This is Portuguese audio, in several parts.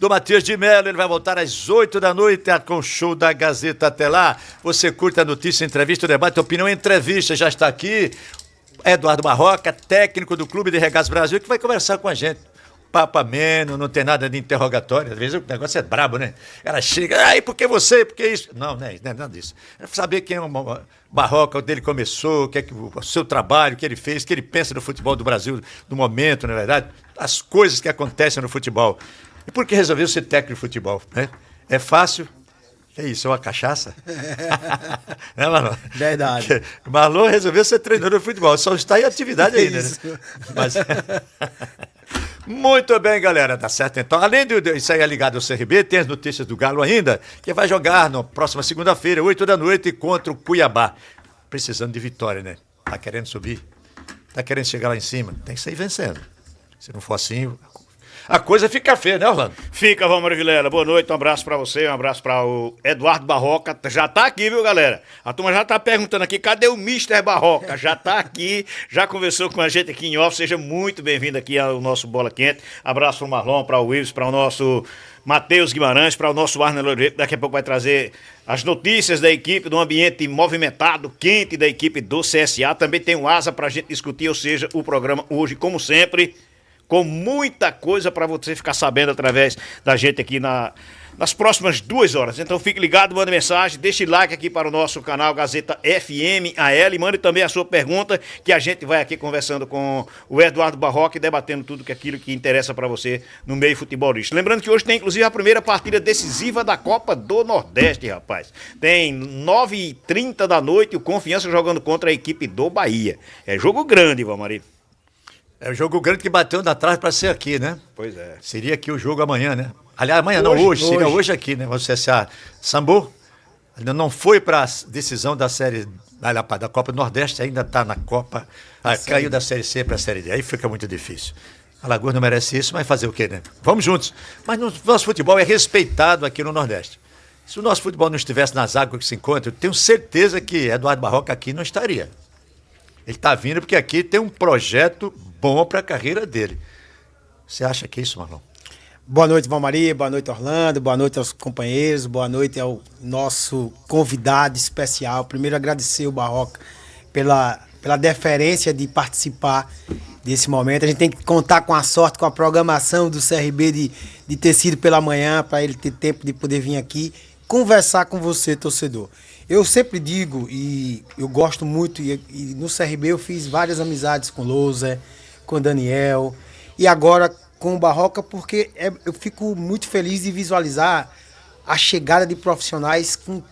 do Matias de Mello. Ele vai voltar às 8 da noite com o show da Gazeta. Até lá, você curte a notícia, entrevista, o debate, opinião, entrevista. Já está aqui Eduardo Barroca, técnico do Clube de Regatas Brasil, que vai conversar com a gente. Papo ameno, não tem nada de interrogatório. Às vezes o negócio é brabo, né? Ela chega, aí por que você, por que isso? Não, não é nada disso. É saber quem é o Barroca, onde ele começou, o seu trabalho, o que ele fez, o que ele pensa do futebol do Brasil, do momento, na verdade, as coisas que acontecem no futebol. E por que resolveu ser técnico de futebol? Né? É fácil? É isso, é uma cachaça? Né, Marlon? Verdade. Marlon resolveu ser treinador de futebol, só está em atividade ainda, né? Mas... Muito bem, galera, tá certo então. Além disso aí ligado ao CRB, tem as notícias do Galo ainda, que vai jogar na próxima segunda-feira, 8 da noite, contra o Cuiabá. Precisando de vitória, né? Tá querendo subir? Tá querendo chegar lá em cima? Tem que sair vencendo. Se não for assim, a coisa fica feia, né, Orlando? Fica, Valmir Vilela. Boa noite, um abraço pra você, um abraço pra o Eduardo Barroca. Já tá aqui, viu, galera? A turma já tá perguntando aqui, cadê o Mister Barroca? Já tá aqui, já conversou com a gente aqui em off. Seja muito bem-vindo aqui ao nosso Bola Quente. Abraço pro Marlon, para o Wilson, para o nosso Matheus Guimarães, para o nosso Arnel Loureiro. Daqui a pouco vai trazer as notícias da equipe, do ambiente movimentado, quente da equipe do CSA. Também tem o Asa pra gente discutir, ou seja, o programa hoje, como sempre, com muita coisa para você ficar sabendo através da gente aqui nas próximas 2 horas. Então fique ligado, mande mensagem, deixe like aqui para o nosso canal Gazeta FM AL e mande também a sua pergunta, que a gente vai aqui conversando com o Eduardo Barroca e debatendo tudo aquilo que interessa para você no meio futebolístico. Lembrando que hoje tem inclusive a primeira partida decisiva da Copa do Nordeste, rapaz. Tem 9h30 da noite, o Confiança jogando contra a equipe do Bahia. É jogo grande, Valmari. É o jogo grande que bateu na trave para ser aqui, né? Pois é. Seria aqui o jogo amanhã, né? Aliás, amanhã não, hoje. Seria hoje aqui, né? O CSA Sambo ainda não foi para a decisão da série da Copa do Nordeste, ainda está na Copa. Caiu da Série C para a Série D. Aí fica muito difícil. Alagoas não merece isso, mas fazer o quê, né? Vamos juntos. Mas o nosso futebol é respeitado aqui no Nordeste. Se o nosso futebol não estivesse nas águas que se encontra, eu tenho certeza que Eduardo Barroca aqui não estaria. Ele está vindo porque aqui tem um projeto bom para a carreira dele. Você acha que é isso, Marlon? Boa noite, Valmari, boa noite, Orlando, boa noite aos companheiros, boa noite ao nosso convidado especial. Primeiro, agradecer o Barroca pela deferência de participar desse momento. A gente tem que contar com a sorte, com a programação do CRB de ter sido pela manhã, para ele ter tempo de poder vir aqui conversar com você, torcedor. Eu sempre digo, e eu gosto muito, e no CRB eu fiz várias amizades com o Louser, com o Daniel, e agora com o Barroca, porque eu fico muito feliz de visualizar a chegada de profissionais com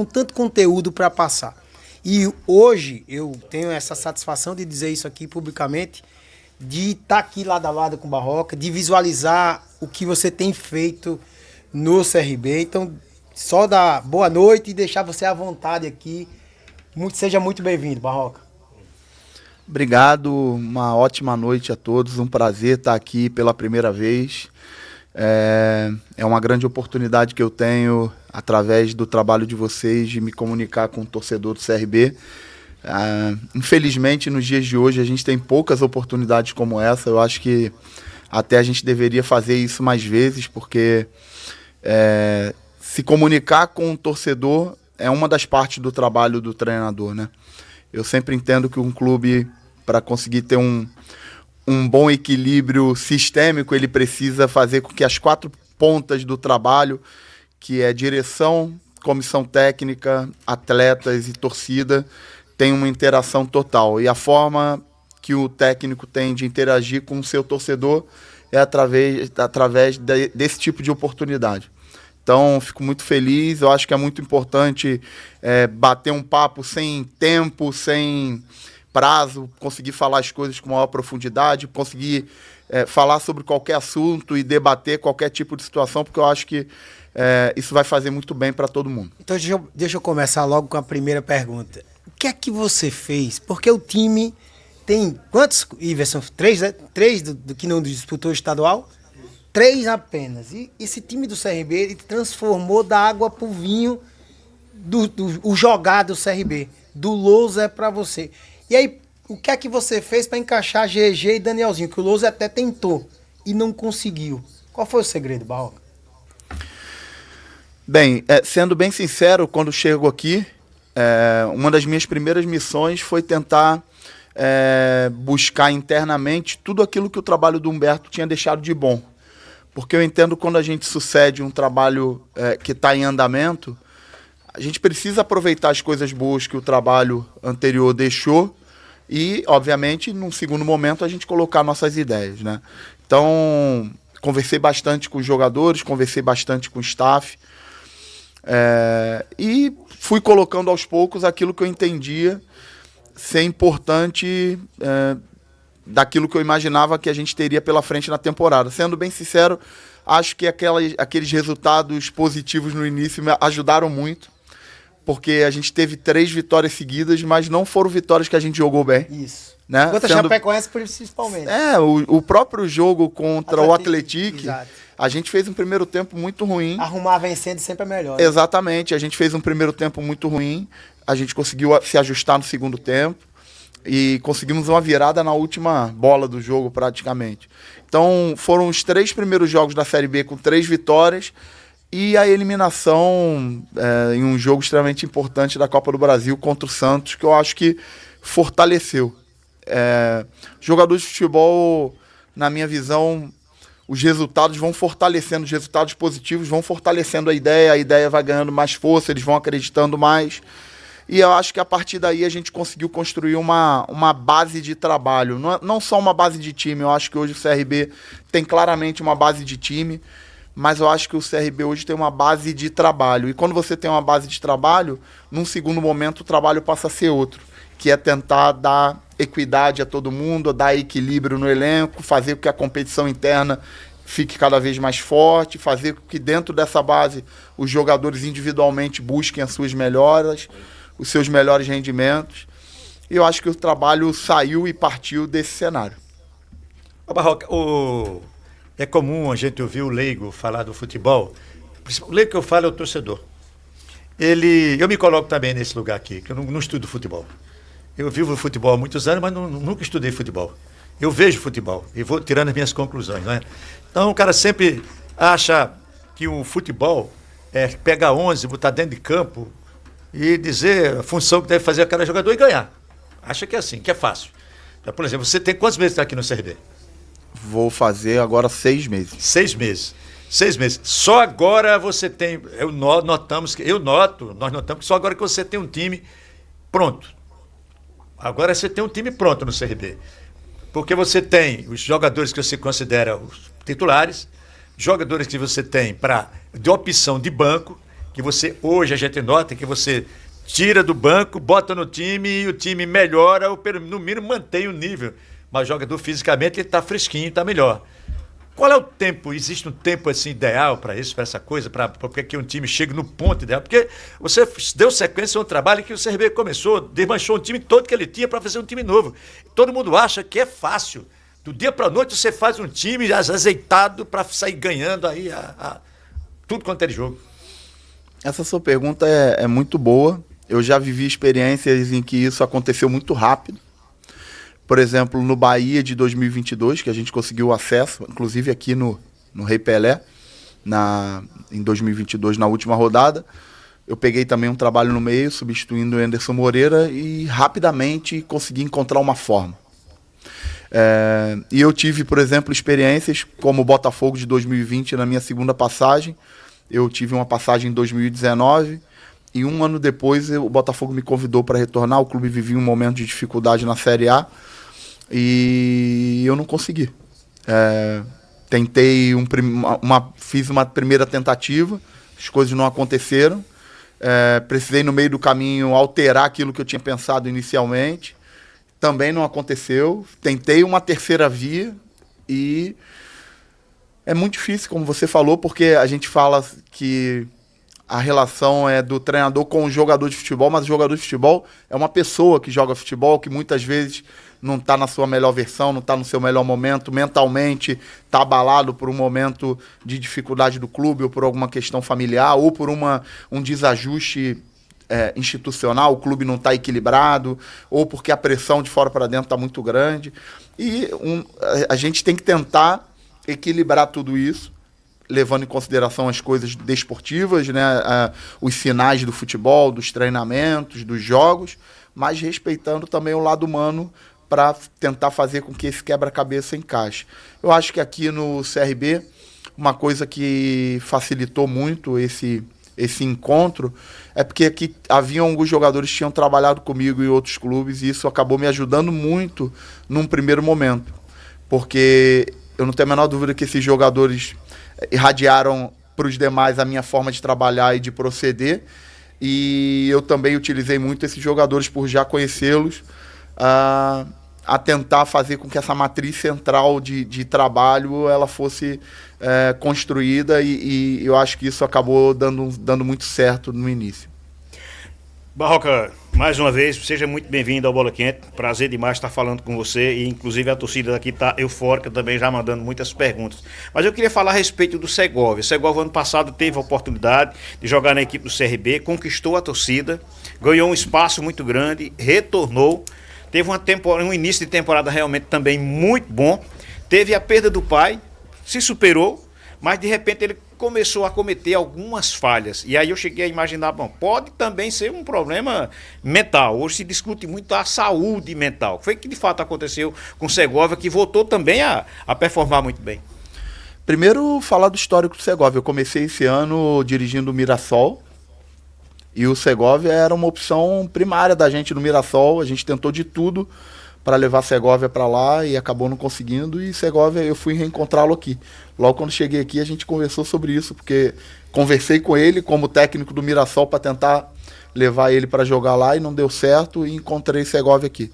tanto conteúdo para passar. E hoje eu tenho essa satisfação de dizer isso aqui publicamente, de estar aqui lado a lado com o Barroca, de visualizar o que você tem feito no CRB. Então, só dar boa noite e deixar você à vontade aqui. Seja muito bem-vindo, Barroca. Obrigado, uma ótima noite a todos, um prazer estar aqui pela primeira vez. É uma grande oportunidade que eu tenho, através do trabalho de vocês, de me comunicar com o torcedor do CRB. Infelizmente, nos dias de hoje, a gente tem poucas oportunidades como essa. Eu acho que até a gente deveria fazer isso mais vezes, porque se comunicar com o torcedor é uma das partes do trabalho do treinador, né? Eu sempre entendo que um clube, para conseguir ter um bom equilíbrio sistêmico, ele precisa fazer com que as 4 pontas do trabalho, que é direção, comissão técnica, atletas e torcida, tenham uma interação total. E a forma que o técnico tem de interagir com o seu torcedor é através desse tipo de oportunidade. Então, fico muito feliz. Eu acho que é muito importante bater um papo sem tempo, sem prazo, conseguir falar as coisas com maior profundidade, conseguir falar sobre qualquer assunto e debater qualquer tipo de situação, porque eu acho que isso vai fazer muito bem para todo mundo. Então, deixa eu começar logo com a primeira pergunta. O que é que você fez? Porque o time tem quantos, Iverson? 3, né? 3 do que não disputou o estadual? 3 apenas. E esse time do CRB, ele transformou da água pro vinho o jogado do CRB. Do Lousa para você. E aí, o que é que você fez para encaixar GG e Danielzinho? Que o Lousa até tentou e não conseguiu. Qual foi o segredo, Barroca? Bem, sendo bem sincero, quando chego aqui, uma das minhas primeiras missões foi tentar buscar internamente tudo aquilo que o trabalho do Humberto tinha deixado de bom. Porque eu entendo quando a gente sucede um trabalho que está em andamento, a gente precisa aproveitar as coisas boas que o trabalho anterior deixou e, obviamente, num segundo momento, a gente colocar nossas ideias, né? Então, conversei bastante com os jogadores, conversei bastante com o staff, e fui colocando aos poucos aquilo que eu entendia ser importante daquilo que eu imaginava que a gente teria pela frente na temporada. Sendo bem sincero, acho que aqueles resultados positivos no início me ajudaram muito, porque a gente teve 3 vitórias seguidas, mas não foram vitórias que a gente jogou bem. Isso. Né? Contra a Chapecoense, principalmente. O próprio jogo contra o Atlético, exato. A gente fez um primeiro tempo muito ruim. Arrumar vencendo sempre é melhor. Né? Exatamente, a gente fez um primeiro tempo muito ruim, a gente conseguiu se ajustar no segundo tempo e conseguimos uma virada na última bola do jogo praticamente. Então foram os 3 primeiros jogos da Série B com 3 vitórias e a eliminação em um jogo extremamente importante da Copa do Brasil contra o Santos, que eu acho que fortaleceu. Jogadores de futebol, na minha visão, os resultados vão fortalecendo, os resultados positivos vão fortalecendo a ideia vai ganhando mais força, eles vão acreditando mais. E eu acho que a partir daí a gente conseguiu construir uma base de trabalho, não só uma base de time. Eu acho que hoje o CRB tem claramente uma base de time, mas eu acho que o CRB hoje tem uma base de trabalho. E quando você tem uma base de trabalho, num segundo momento o trabalho passa a ser outro, que é tentar dar equidade a todo mundo, dar equilíbrio no elenco, fazer com que a competição interna fique cada vez mais forte, fazer com que dentro dessa base os jogadores individualmente busquem as suas melhoras, os seus melhores rendimentos. E eu acho que o trabalho saiu e partiu desse cenário. Ô Barroca, é comum a gente ouvir o leigo falar do futebol. O leigo que eu falo é o torcedor. Eu me coloco também nesse lugar aqui, que eu não estudo futebol. Eu vivo futebol há muitos anos, mas nunca estudei futebol. Eu vejo futebol e vou tirando as minhas conclusões, não é? Então o cara sempre acha que o futebol é pegar 11, botar dentro de campo e dizer a função que deve fazer cada jogador e ganhar. Acha que é assim, que é fácil. Então, por exemplo, você tem quantos meses aqui no CRB? Vou fazer agora 6 meses. 6 meses. 6 meses. Só agora você tem... nós notamos que só agora que você tem um time pronto. Agora você tem um time pronto no CRB. Porque você tem os jogadores que você considera os titulares, jogadores que você tem de opção de banco, que você, hoje a gente nota que você tira do banco, bota no time e o time melhora, ou no mínimo mantém o nível. Mas o jogador fisicamente ele está fresquinho, está melhor. Qual é o tempo? Existe um tempo assim ideal para isso, para essa coisa, para que um time chegue no ponto ideal? Porque você deu sequência a um trabalho que o CRB começou, desmanchou o time todo que ele tinha para fazer um time novo. Todo mundo acha que é fácil. Do dia para a noite você faz um time azeitado para sair ganhando aí tudo quanto é de jogo. Essa sua pergunta é muito boa. Eu já vivi experiências em que isso aconteceu muito rápido. Por exemplo, no Bahia de 2022, que a gente conseguiu acesso, inclusive aqui no Rei Pelé, em 2022, na última rodada. Eu peguei também um trabalho no meio, substituindo o Anderson Moreira, e rapidamente consegui encontrar uma forma. E eu tive, por exemplo, experiências como o Botafogo de 2020, na minha segunda passagem. Eu tive uma passagem em 2019, e um ano depois o Botafogo me convidou para retornar. O clube vivia um momento de dificuldade na Série A, e eu não consegui. Tentei fiz uma primeira tentativa, as coisas não aconteceram. Precisei no meio do caminho alterar aquilo que eu tinha pensado inicialmente, também não aconteceu. Tentei uma terceira via e é muito difícil, como você falou, porque a gente fala que a relação é do treinador com o jogador de futebol, mas o jogador de futebol é uma pessoa que joga futebol, que muitas vezes não está na sua melhor versão, não está no seu melhor momento, mentalmente está abalado por um momento de dificuldade do clube, ou por alguma questão familiar, ou por um desajuste institucional, o clube não está equilibrado, ou porque a pressão de fora para dentro está muito grande. E a gente tem que tentar equilibrar tudo isso levando em consideração as coisas desportivas, né? Os sinais do futebol, dos treinamentos, dos jogos, mas respeitando também o lado humano para tentar fazer com que esse quebra-cabeça encaixe. Eu acho que aqui no CRB, uma coisa que facilitou muito esse encontro é porque aqui haviam alguns jogadores que tinham trabalhado comigo em outros clubes e isso acabou me ajudando muito num primeiro momento, porque eu não tenho a menor dúvida que esses jogadores irradiaram para os demais a minha forma de trabalhar e de proceder, e eu também utilizei muito esses jogadores por já conhecê-los a tentar fazer com que essa matriz central de trabalho ela fosse construída e eu acho que isso acabou dando muito certo no início. Barroca, mais uma vez, seja muito bem-vindo ao Bola Quente. Prazer demais estar falando com você e inclusive a torcida daqui está eufórica também, já mandando muitas perguntas. Mas eu queria falar a respeito do Segovia. O Segovia ano passado teve a oportunidade de jogar na equipe do CRB, conquistou a torcida, ganhou um espaço muito grande, retornou, teve um início de temporada realmente também muito bom, teve a perda do pai, se superou, mas de repente ele começou a cometer algumas falhas. E aí eu cheguei a imaginar, bom, pode também ser um problema mental. Hoje se discute muito a saúde mental. Foi o que de fato aconteceu com o Segovia, que voltou também a performar muito bem. Primeiro, falar do histórico do Segovia. Eu comecei esse ano dirigindo o Mirassol, e o Segovia era uma opção primária da gente no Mirassol. A gente tentou de tudo para levar Segovia para lá e acabou não conseguindo, e Segovia eu fui reencontrá-lo aqui. Logo quando cheguei aqui a gente conversou sobre isso, porque conversei com ele como técnico do Mirassol para tentar levar ele para jogar lá e não deu certo, e encontrei Segovia aqui.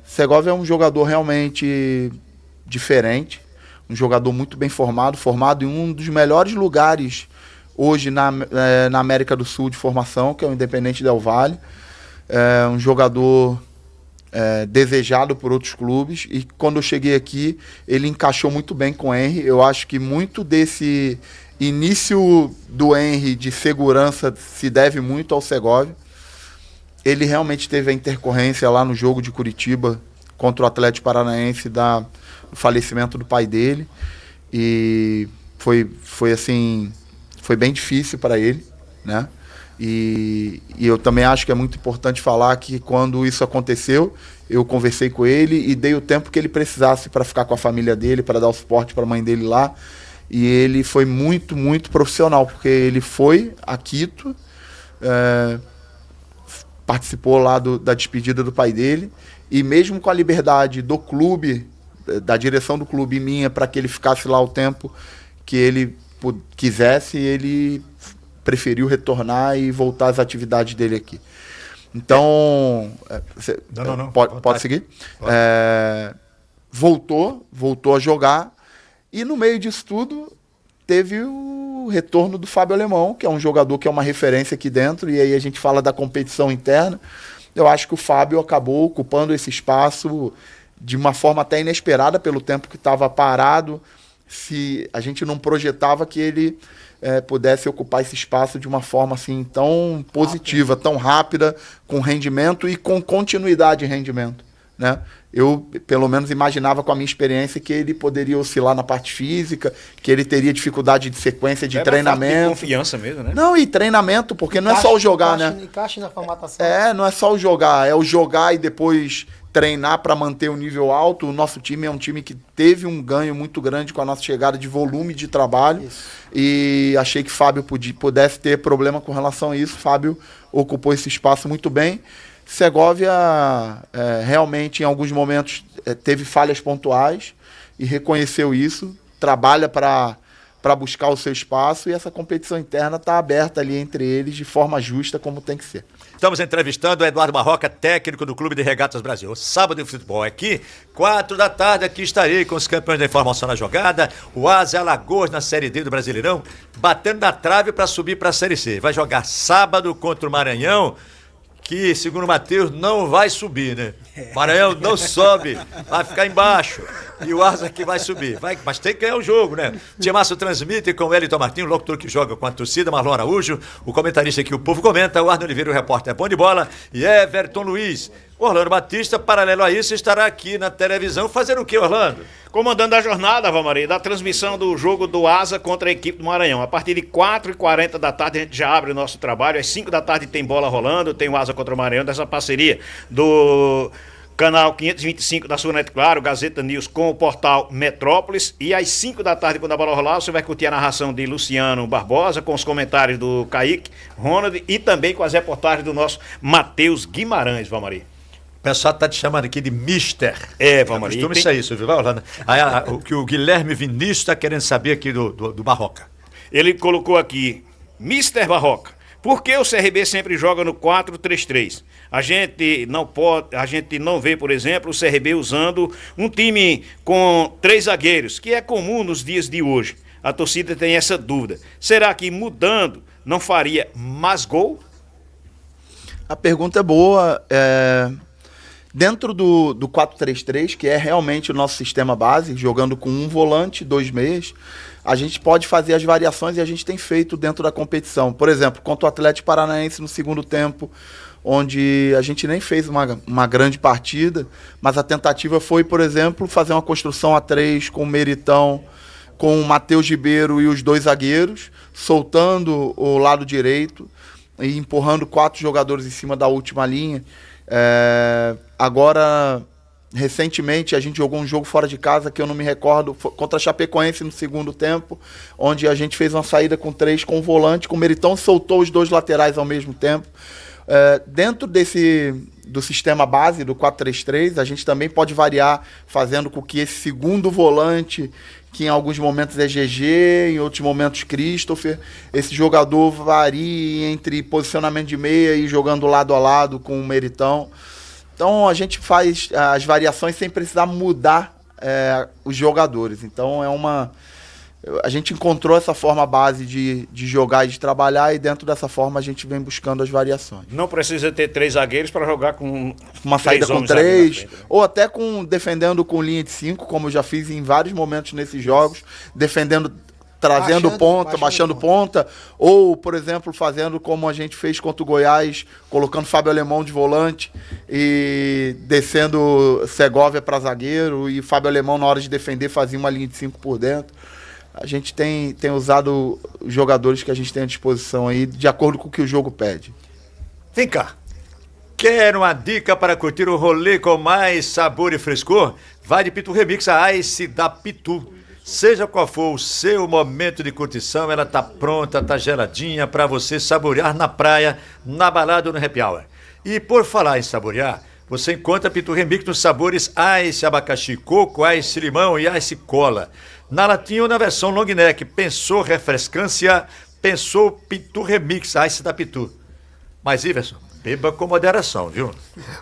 Segovia é um jogador realmente diferente, um jogador muito bem formado em um dos melhores lugares hoje na América do Sul de formação, que é o Independente Del Valle. Um jogador desejado por outros clubes, e quando eu cheguei aqui ele encaixou muito bem com o Henry. Eu acho que muito desse início do Henry de segurança se deve muito ao Segovia. Ele realmente teve a intercorrência lá no jogo de Curitiba contra o Atlético Paranaense do falecimento do pai dele, e foi assim, foi bem difícil para ele, né? E eu também acho que é muito importante falar que quando isso aconteceu, eu conversei com ele e dei o tempo que ele precisasse para ficar com a família dele, para dar o suporte para a mãe dele lá. E ele foi muito, muito profissional, porque ele foi a Quito, participou lá da despedida do pai dele, e mesmo com a liberdade do clube, da direção do clube e minha, para que ele ficasse lá o tempo que ele quisesse, ele preferiu retornar e voltar às atividades dele aqui. Então, Não. Pode seguir? Voltou a jogar, e no meio disso tudo teve o retorno do Fábio Alemão, que é um jogador que é uma referência aqui dentro, e aí a gente fala da competição interna. Eu acho que o Fábio acabou ocupando esse espaço de uma forma até inesperada pelo tempo que estava parado. Se a gente não projetava que ele pudesse ocupar esse espaço de uma forma assim tão positiva, tão rápida, com rendimento e com continuidade de rendimento, né? Eu, pelo menos, imaginava com a minha experiência que ele poderia oscilar na parte física, que ele teria dificuldade de sequência de treinamento. Confiança mesmo, né? Não, e treinamento, porque não é só o jogar, né? Encaixe na formatação. Não é só o jogar, é o jogar e depois treinar para manter o nível alto. O nosso time é um time que teve um ganho muito grande com a nossa chegada de volume de trabalho. Isso. E achei que Fábio pudesse ter problema com relação a isso. Fábio ocupou esse espaço muito bem. Segovia realmente em alguns momentos teve falhas pontuais e reconheceu isso, trabalha para buscar o seu espaço, e essa competição interna está aberta ali entre eles de forma justa, como tem que ser. Estamos entrevistando o Eduardo Barroca, técnico do Clube de Regatas Brasil. O sábado de futebol aqui, 4 da tarde, aqui estarei com os campeões da informação na jogada, o Asa Alagoas na Série D do Brasileirão, batendo na trave para subir para a Série C. Vai jogar sábado contra o Maranhão, que, segundo o Matheus, não vai subir, né? Maranhão não sobe, vai ficar embaixo. E o Asa que vai subir. Mas tem que ganhar o jogo, né? Timaço transmite com o Wellington Martins, o locutor que joga com a torcida, Marlon Araújo, o comentarista que o povo comenta, o Arno Oliveira, o repórter Bom de Bola, e Everton Luiz. Orlando Batista, paralelo a isso, estará aqui na televisão fazendo o que, Orlando? Comandando a jornada, Valmari, da transmissão do jogo do Asa contra a equipe do Maranhão. A partir de 4h40 da tarde a gente já abre o nosso trabalho. Às 5 da tarde tem bola rolando, tem o Asa contra o Maranhão, dessa parceria do canal 525 da Sunet Claro, Gazeta News com o portal Metrópolis. E às 5 da tarde, quando a bola rolar, você vai curtir a narração de Luciano Barbosa, com os comentários do Kaique, Ronald e também com as reportagens do nosso Matheus Guimarães, Valmari. O pessoal tá te chamando aqui de Mister. Valmari. Costuma isso aí, isso, viu, Orlando? O que o Guilherme Vinícius está querendo saber aqui do Barroca. Ele colocou aqui, Mister Barroca, por que o CRB sempre joga no 4-3-3? A gente não vê, por exemplo, o CRB usando um time com 3 zagueiros, que é comum nos dias de hoje. A torcida tem essa dúvida. Será que mudando não faria mais gol? A pergunta é boa. Dentro do 4-3-3, que é realmente o nosso sistema base, jogando com um volante, 2 meias, a gente pode fazer as variações e a gente tem feito dentro da competição. Por exemplo, contra o Atlético Paranaense no segundo tempo, onde a gente nem fez uma grande partida, mas a tentativa foi, por exemplo, fazer uma construção a 3 com o Meritão, com o Matheus Ribeiro e os 2 zagueiros, soltando o lado direito e empurrando 4 jogadores em cima da última linha. Agora, recentemente, a gente jogou um jogo fora de casa que eu não me recordo, contra a Chapecoense no segundo tempo, onde a gente fez uma saída com 3 com o volante, com o Meritão soltou os 2 laterais ao mesmo tempo. Dentro do sistema base do 4-3-3, a gente também pode variar, fazendo com que esse segundo volante, que em alguns momentos é GG, em outros momentos Christopher, esse jogador varie entre posicionamento de meia e jogando lado a lado com o Meritão. Então a gente faz as variações sem precisar mudar os jogadores. Então a gente encontrou essa forma base de jogar e de trabalhar, e dentro dessa forma a gente vem buscando as variações. Não precisa ter 3 zagueiros para jogar com uma saída com 3, ou até defendendo com linha de 5, como eu já fiz em vários momentos nesses jogos, defendendo, trazendo baixando ponta, ou, por exemplo, fazendo como a gente fez contra o Goiás, colocando Fábio Alemão de volante e descendo Segovia para zagueiro, e Fábio Alemão, na hora de defender, fazia uma linha de 5 por dentro. A gente tem usado os jogadores que a gente tem à disposição aí, de acordo com o que o jogo pede. Vem cá. Quer uma dica para curtir o rolê com mais sabor e frescor? Vai de Pitu Remix, a Ice da Pitu. Seja qual for o seu momento de curtição, ela tá pronta, tá geladinha para você saborear na praia, na balada ou no happy hour. E por falar em saborear, você encontra Pitu Remix nos sabores Ice Abacaxi Coco, Ice Limão e Ice Cola. Na latinha ou na versão long neck. Pensou refrescância, pensou Pitu Remix, Ice da Pitu. Mas, Iverson, beba com moderação, viu?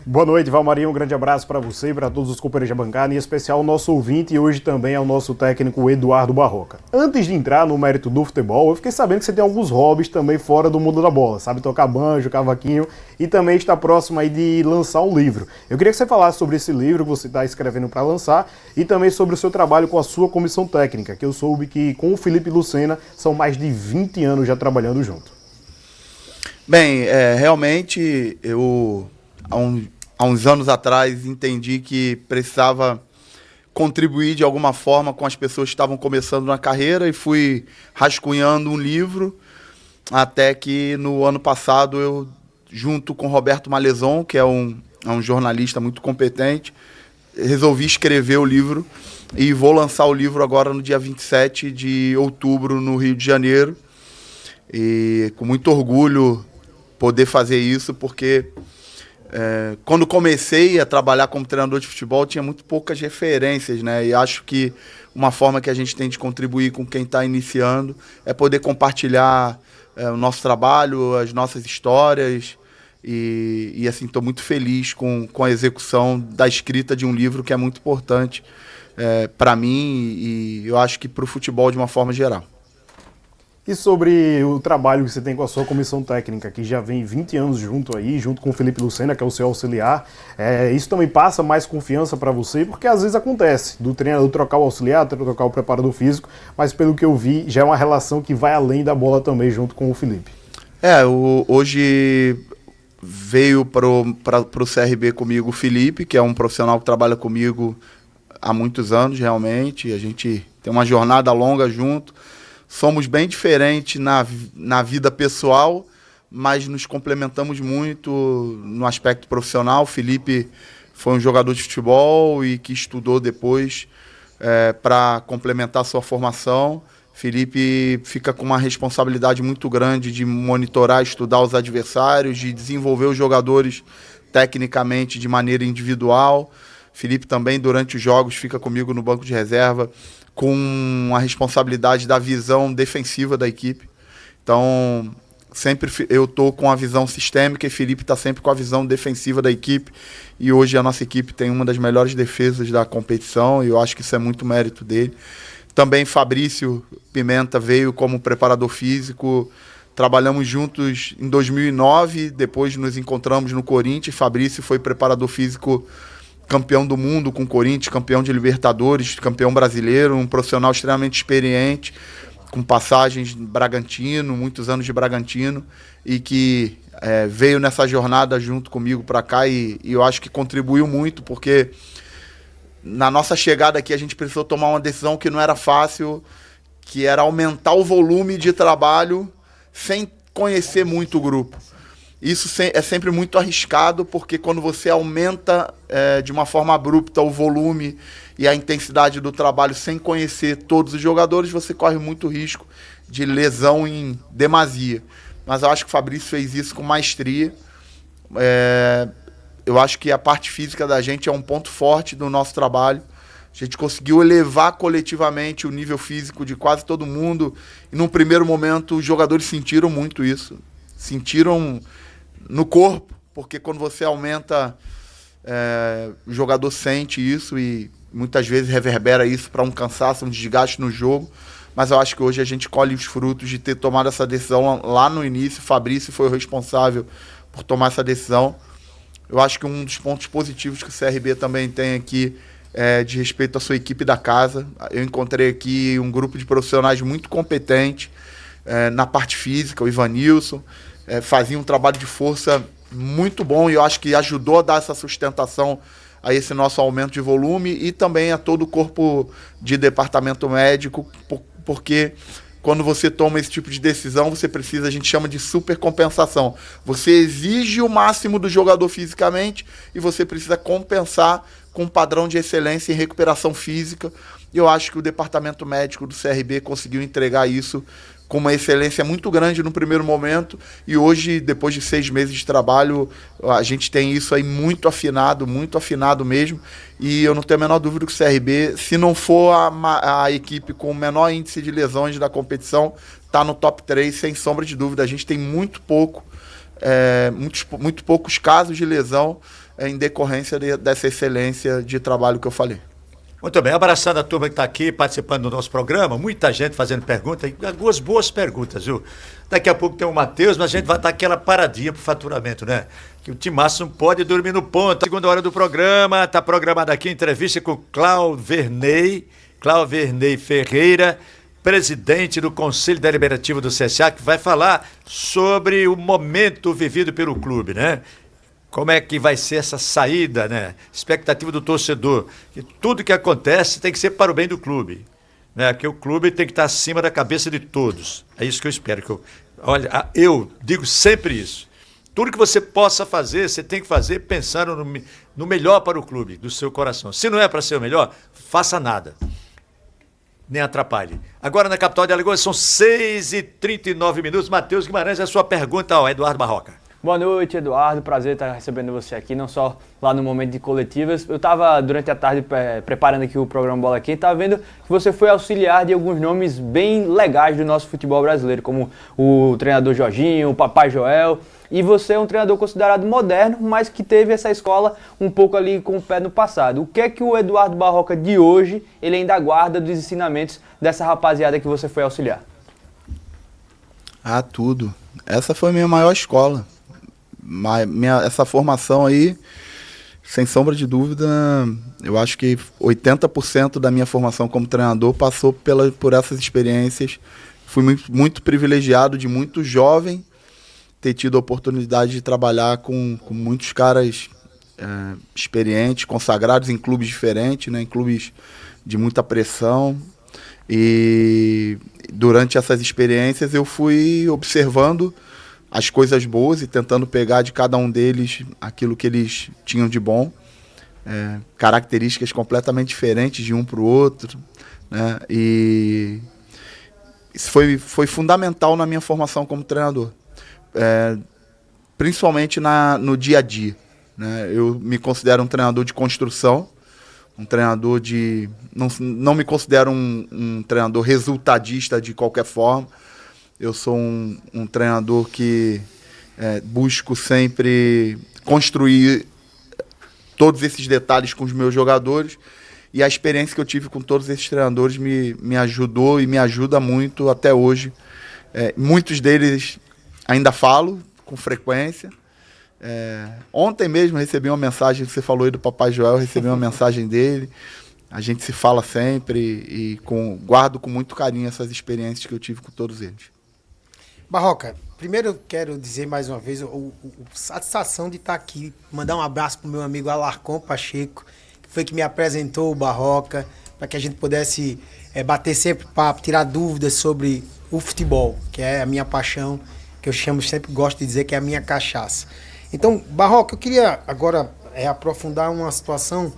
Boa noite, Valmarinho. Um grande abraço para você e para todos os companheiros da bancada, em especial o nosso ouvinte, e hoje também é o nosso técnico Eduardo Barroca. Antes de entrar no mérito do futebol, eu fiquei sabendo que você tem alguns hobbies também fora do mundo da bola, sabe tocar banjo, cavaquinho, e também está próximo aí de lançar um livro. Eu queria que você falasse sobre esse livro que você está escrevendo para lançar e também sobre o seu trabalho com a sua comissão técnica, que eu soube que com o Felipe Lucena são mais de 20 anos já trabalhando junto. Bem, realmente eu há uns anos atrás entendi que precisava contribuir de alguma forma com as pessoas que estavam começando na carreira, e fui rascunhando um livro, até que no ano passado eu, junto com Roberto Malezon, que é um jornalista muito competente, resolvi escrever o livro, e vou lançar o livro agora no dia 27 de outubro no Rio de Janeiro, e com muito orgulho poder fazer isso, porque quando comecei a trabalhar como treinador de futebol, tinha muito poucas referências, né? E acho que uma forma que a gente tem de contribuir com quem está iniciando é poder compartilhar o nosso trabalho, as nossas histórias, e assim, estou muito feliz com a execução da escrita de um livro que é muito importante para mim, e eu acho que para o futebol de uma forma geral. E sobre o trabalho que você tem com a sua comissão técnica, que já vem 20 anos junto com o Felipe Lucena, que é o seu auxiliar, isso também passa mais confiança para você, porque às vezes acontece do treinador trocar o auxiliar, trocar o preparador físico, mas pelo que eu vi, já é uma relação que vai além da bola também junto com o Felipe. Hoje veio para o CRB comigo o Felipe, que é um profissional que trabalha comigo há muitos anos, realmente. A gente tem uma jornada longa junto. Somos bem diferentes na vida pessoal, mas nos complementamos muito no aspecto profissional. O Felipe foi um jogador de futebol e que estudou depois para complementar sua formação. Felipe fica com uma responsabilidade muito grande de monitorar, estudar os adversários, de desenvolver os jogadores tecnicamente de maneira individual. Felipe também, durante os jogos, fica comigo no banco de reserva com a responsabilidade da visão defensiva da equipe. Então, sempre eu estou com a visão sistêmica e Felipe está sempre com a visão defensiva da equipe. E hoje a nossa equipe tem uma das melhores defesas da competição e eu acho que isso é muito mérito dele. Também Fabrício Pimenta veio como preparador físico. Trabalhamos juntos em 2009, depois nos encontramos no Corinthians. Fabrício foi preparador físico campeão do mundo com o Corinthians, campeão de Libertadores, campeão brasileiro, um profissional extremamente experiente, com passagens de Bragantino, muitos anos de Bragantino, e que veio nessa jornada junto comigo para cá e eu acho que contribuiu muito, porque na nossa chegada aqui a gente precisou tomar uma decisão que não era fácil, que era aumentar o volume de trabalho sem conhecer muito o grupo. Isso é sempre muito arriscado, porque quando você aumenta de uma forma abrupta o volume e a intensidade do trabalho sem conhecer todos os jogadores, você corre muito risco de lesão em demasia. Mas eu acho que o Fabrício fez isso com maestria. Eu acho que a parte física da gente é um ponto forte do nosso trabalho. A gente conseguiu elevar coletivamente o nível físico de quase todo mundo. E num primeiro momento os jogadores sentiram muito isso. Sentiram no corpo, porque quando você aumenta, o jogador sente isso e muitas vezes reverbera isso para um cansaço, um desgaste no jogo. Mas eu acho que hoje a gente colhe os frutos de ter tomado essa decisão lá no início. O Fabrício foi o responsável por tomar essa decisão. Eu acho que um dos pontos positivos que o CRB também tem aqui é de respeito à sua equipe da casa. Eu encontrei aqui um grupo de profissionais muito competente na parte física. O Ivanilson fazia um trabalho de força muito bom e eu acho que ajudou a dar essa sustentação a esse nosso aumento de volume e também a todo o corpo de departamento médico, porque quando você toma esse tipo de decisão, você precisa, a gente chama de supercompensação. Você exige o máximo do jogador fisicamente e você precisa compensar com um padrão de excelência em recuperação física. E eu acho que o departamento médico do CRB conseguiu entregar isso com uma excelência muito grande no primeiro momento. E hoje, depois de 6 meses de trabalho, a gente tem isso aí muito afinado mesmo. E eu não tenho a menor dúvida que o CRB, se não for a equipe com o menor índice de lesões da competição, está no top 3, sem sombra de dúvida. A gente tem muito poucos casos de lesão em decorrência dessa excelência de trabalho que eu falei. Muito bem, abraçando a turma que está aqui participando do nosso programa, muita gente fazendo perguntas, algumas boas perguntas, viu? Daqui a pouco tem o Matheus, mas a gente vai dar aquela paradinha pro faturamento, né? Que o Timaço não pode dormir no ponto. Segunda hora do programa, está programada aqui a entrevista com Clauverney Ferreira, presidente do Conselho Deliberativo do CSA, que vai falar sobre o momento vivido pelo clube, né? Como é que vai ser essa saída, né? Expectativa do torcedor. Que tudo que acontece tem que ser para o bem do clube, né? Que o clube tem que estar acima da cabeça de todos. É isso que eu espero. Olha, eu digo sempre isso. Tudo que você possa fazer, você tem que fazer pensando no melhor para o clube, do seu coração. Se não é para ser o melhor, faça nada. Nem atrapalhe. Agora na capital de Alagoas são 6h39. Matheus Guimarães, a sua pergunta ao Eduardo Barroca. Boa noite, Eduardo. Prazer estar recebendo você aqui, não só lá no momento de coletivas. Eu estava, durante a tarde, preparando aqui o programa Bola Quente, estava vendo que você foi auxiliar de alguns nomes bem legais do nosso futebol brasileiro, como o treinador Jorginho, o Papai Joel. E você é um treinador considerado moderno, mas que teve essa escola um pouco ali com o pé no passado. O que é que o Eduardo Barroca de hoje, ele ainda guarda dos ensinamentos dessa rapaziada que você foi auxiliar? Tudo. Essa foi a minha maior escola. Essa formação aí, sem sombra de dúvida, eu acho que 80% da minha formação como treinador passou por essas experiências. Fui muito privilegiado de muito jovem ter tido a oportunidade de trabalhar com muitos caras experientes, consagrados em clubes diferentes, né, em clubes de muita pressão. E durante essas experiências eu fui observando as coisas boas e tentando pegar de cada um deles aquilo que eles tinham de bom. Características completamente diferentes de um para o outro, né? E isso foi fundamental na minha formação como treinador, principalmente no dia a dia, né? Eu me considero um treinador de construção, um treinador de... Não me considero um treinador resultadista de qualquer forma. Eu sou um treinador que busco sempre construir todos esses detalhes com os meus jogadores, e a experiência que eu tive com todos esses treinadores me ajudou e me ajuda muito até hoje. Muitos deles ainda falo com frequência. Ontem mesmo recebi uma mensagem que você falou aí do Papai Joel, recebi uma mensagem dele. A gente se fala sempre e guardo com muito carinho essas experiências que eu tive com todos eles. Barroca, primeiro eu quero dizer mais uma vez a satisfação de estar aqui, mandar um abraço para o meu amigo Alarcon Pacheco, que foi que me apresentou o Barroca, para que a gente pudesse bater sempre papo, tirar dúvidas sobre o futebol, que é a minha paixão, que eu sempre gosto de dizer que é a minha cachaça. Então, Barroca, eu queria agora aprofundar uma situação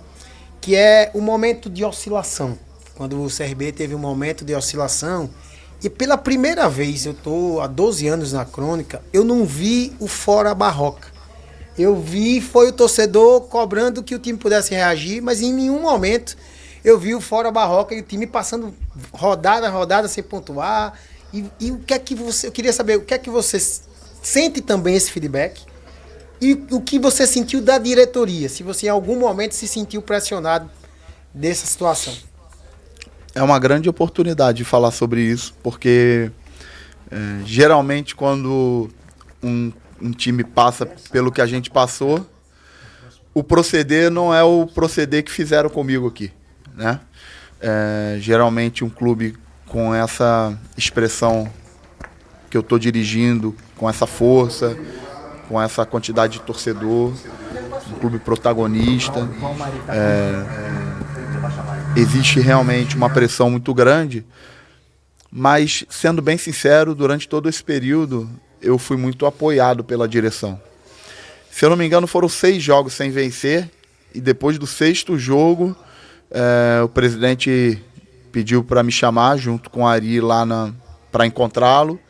que é o momento de oscilação. Quando o CRB teve um momento de oscilação, e pela primeira vez, eu estou há 12 anos na crônica, eu não vi o fora Barroca. Eu vi, foi o torcedor cobrando que o time pudesse reagir, mas em nenhum momento eu vi o fora Barroca e o time passando rodada a rodada sem pontuar. E o que é que eu queria saber, o que é que você sente também esse feedback? E o que você sentiu da diretoria? Se você em algum momento se sentiu pressionado dessa situação? É uma grande oportunidade de falar sobre isso, porque geralmente quando um time passa pelo que a gente passou, o proceder não é o proceder que fizeram comigo aqui, né? Geralmente um clube com essa expressão que eu estou dirigindo, com essa força, com essa quantidade de torcedor, um clube protagonista, existe realmente uma pressão muito grande, mas, sendo bem sincero, durante todo esse período, eu fui muito apoiado pela direção. Se eu não me engano, foram 6 jogos sem vencer, e depois do 6º jogo, o presidente pediu para me chamar, junto com o Ari, lá para encontrá-lo,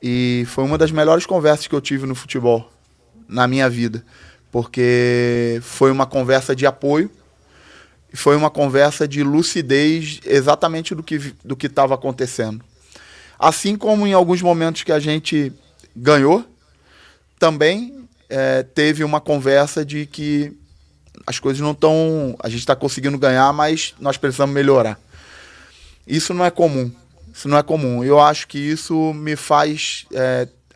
e foi uma das melhores conversas que eu tive no futebol, na minha vida, porque foi uma conversa de apoio, foi uma conversa de lucidez exatamente do que estava acontecendo. Assim como em alguns momentos que a gente ganhou, também teve uma conversa de que as coisas não estão... A gente está conseguindo ganhar, mas nós precisamos melhorar. Isso não é comum. Isso não é comum. Eu acho que isso me faz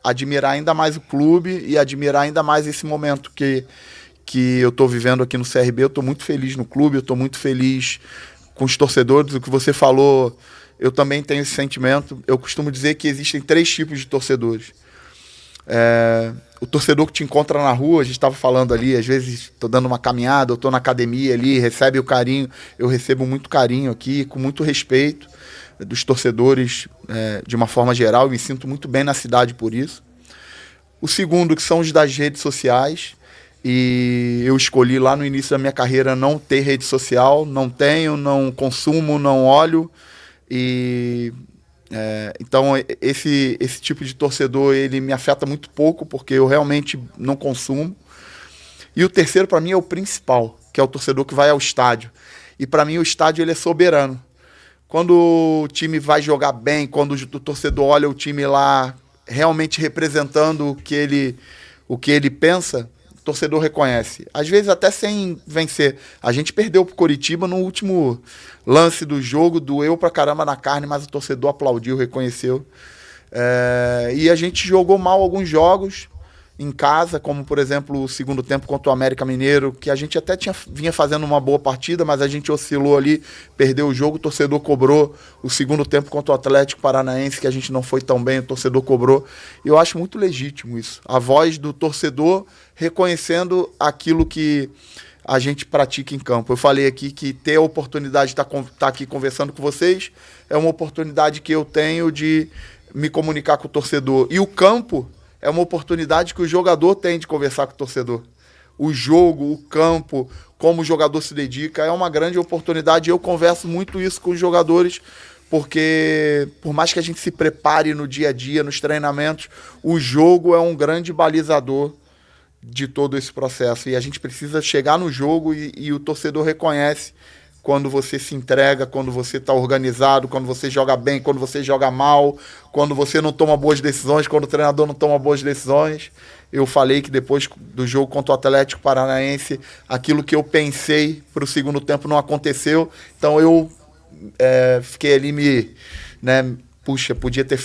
admirar ainda mais o clube e admirar ainda mais esse momento que eu estou vivendo aqui no CRB. Eu estou muito feliz no clube, eu estou muito feliz com os torcedores. O que você falou, eu também tenho esse sentimento. Eu costumo dizer que existem 3 tipos de torcedores. O torcedor que te encontra na rua, a gente estava falando ali, às vezes estou dando uma caminhada, eu estou na academia ali, recebe o carinho. Eu recebo muito carinho aqui, com muito respeito dos torcedores de uma forma geral. Eu me sinto muito bem na cidade por isso. O segundo, que são os das redes sociais. E eu escolhi lá no início da minha carreira não ter rede social, não tenho, não consumo, não olho. Então esse tipo de torcedor, ele me afeta muito pouco, porque eu realmente não consumo. E o terceiro, para mim, é o principal, que é o torcedor que vai ao estádio. E para mim o estádio, ele é soberano. Quando o time vai jogar bem, quando o torcedor olha o time lá realmente representando o que ele pensa, o torcedor reconhece. Às vezes até sem vencer. A gente perdeu pro Coritiba no último lance do jogo, doeu pra caramba na carne, mas o torcedor aplaudiu, reconheceu. E a gente jogou mal alguns jogos, em casa, como por exemplo o segundo tempo contra o América Mineiro, que a gente até vinha fazendo uma boa partida, mas a gente oscilou ali, perdeu o jogo, o torcedor cobrou. O segundo tempo contra o Atlético Paranaense, que a gente não foi tão bem, o torcedor cobrou. E eu acho muito legítimo isso. A voz do torcedor reconhecendo aquilo que a gente pratica em campo. Eu falei aqui que ter a oportunidade de estar aqui conversando com vocês é uma oportunidade que eu tenho de me comunicar com o torcedor. E o campo é uma oportunidade que o jogador tem de conversar com o torcedor. O jogo, o campo, como o jogador se dedica, é uma grande oportunidade. Eu converso muito isso com os jogadores, porque por mais que a gente se prepare no dia a dia, nos treinamentos, o jogo é um grande balizador de todo esse processo. E a gente precisa chegar no jogo e o torcedor reconhece quando você se entrega, quando você está organizado, quando você joga bem, quando você joga mal, quando você não toma boas decisões, quando o treinador não toma boas decisões. Eu falei que depois do jogo contra o Atlético Paranaense, aquilo que eu pensei para o segundo tempo não aconteceu. Então eu fiquei ali podia ter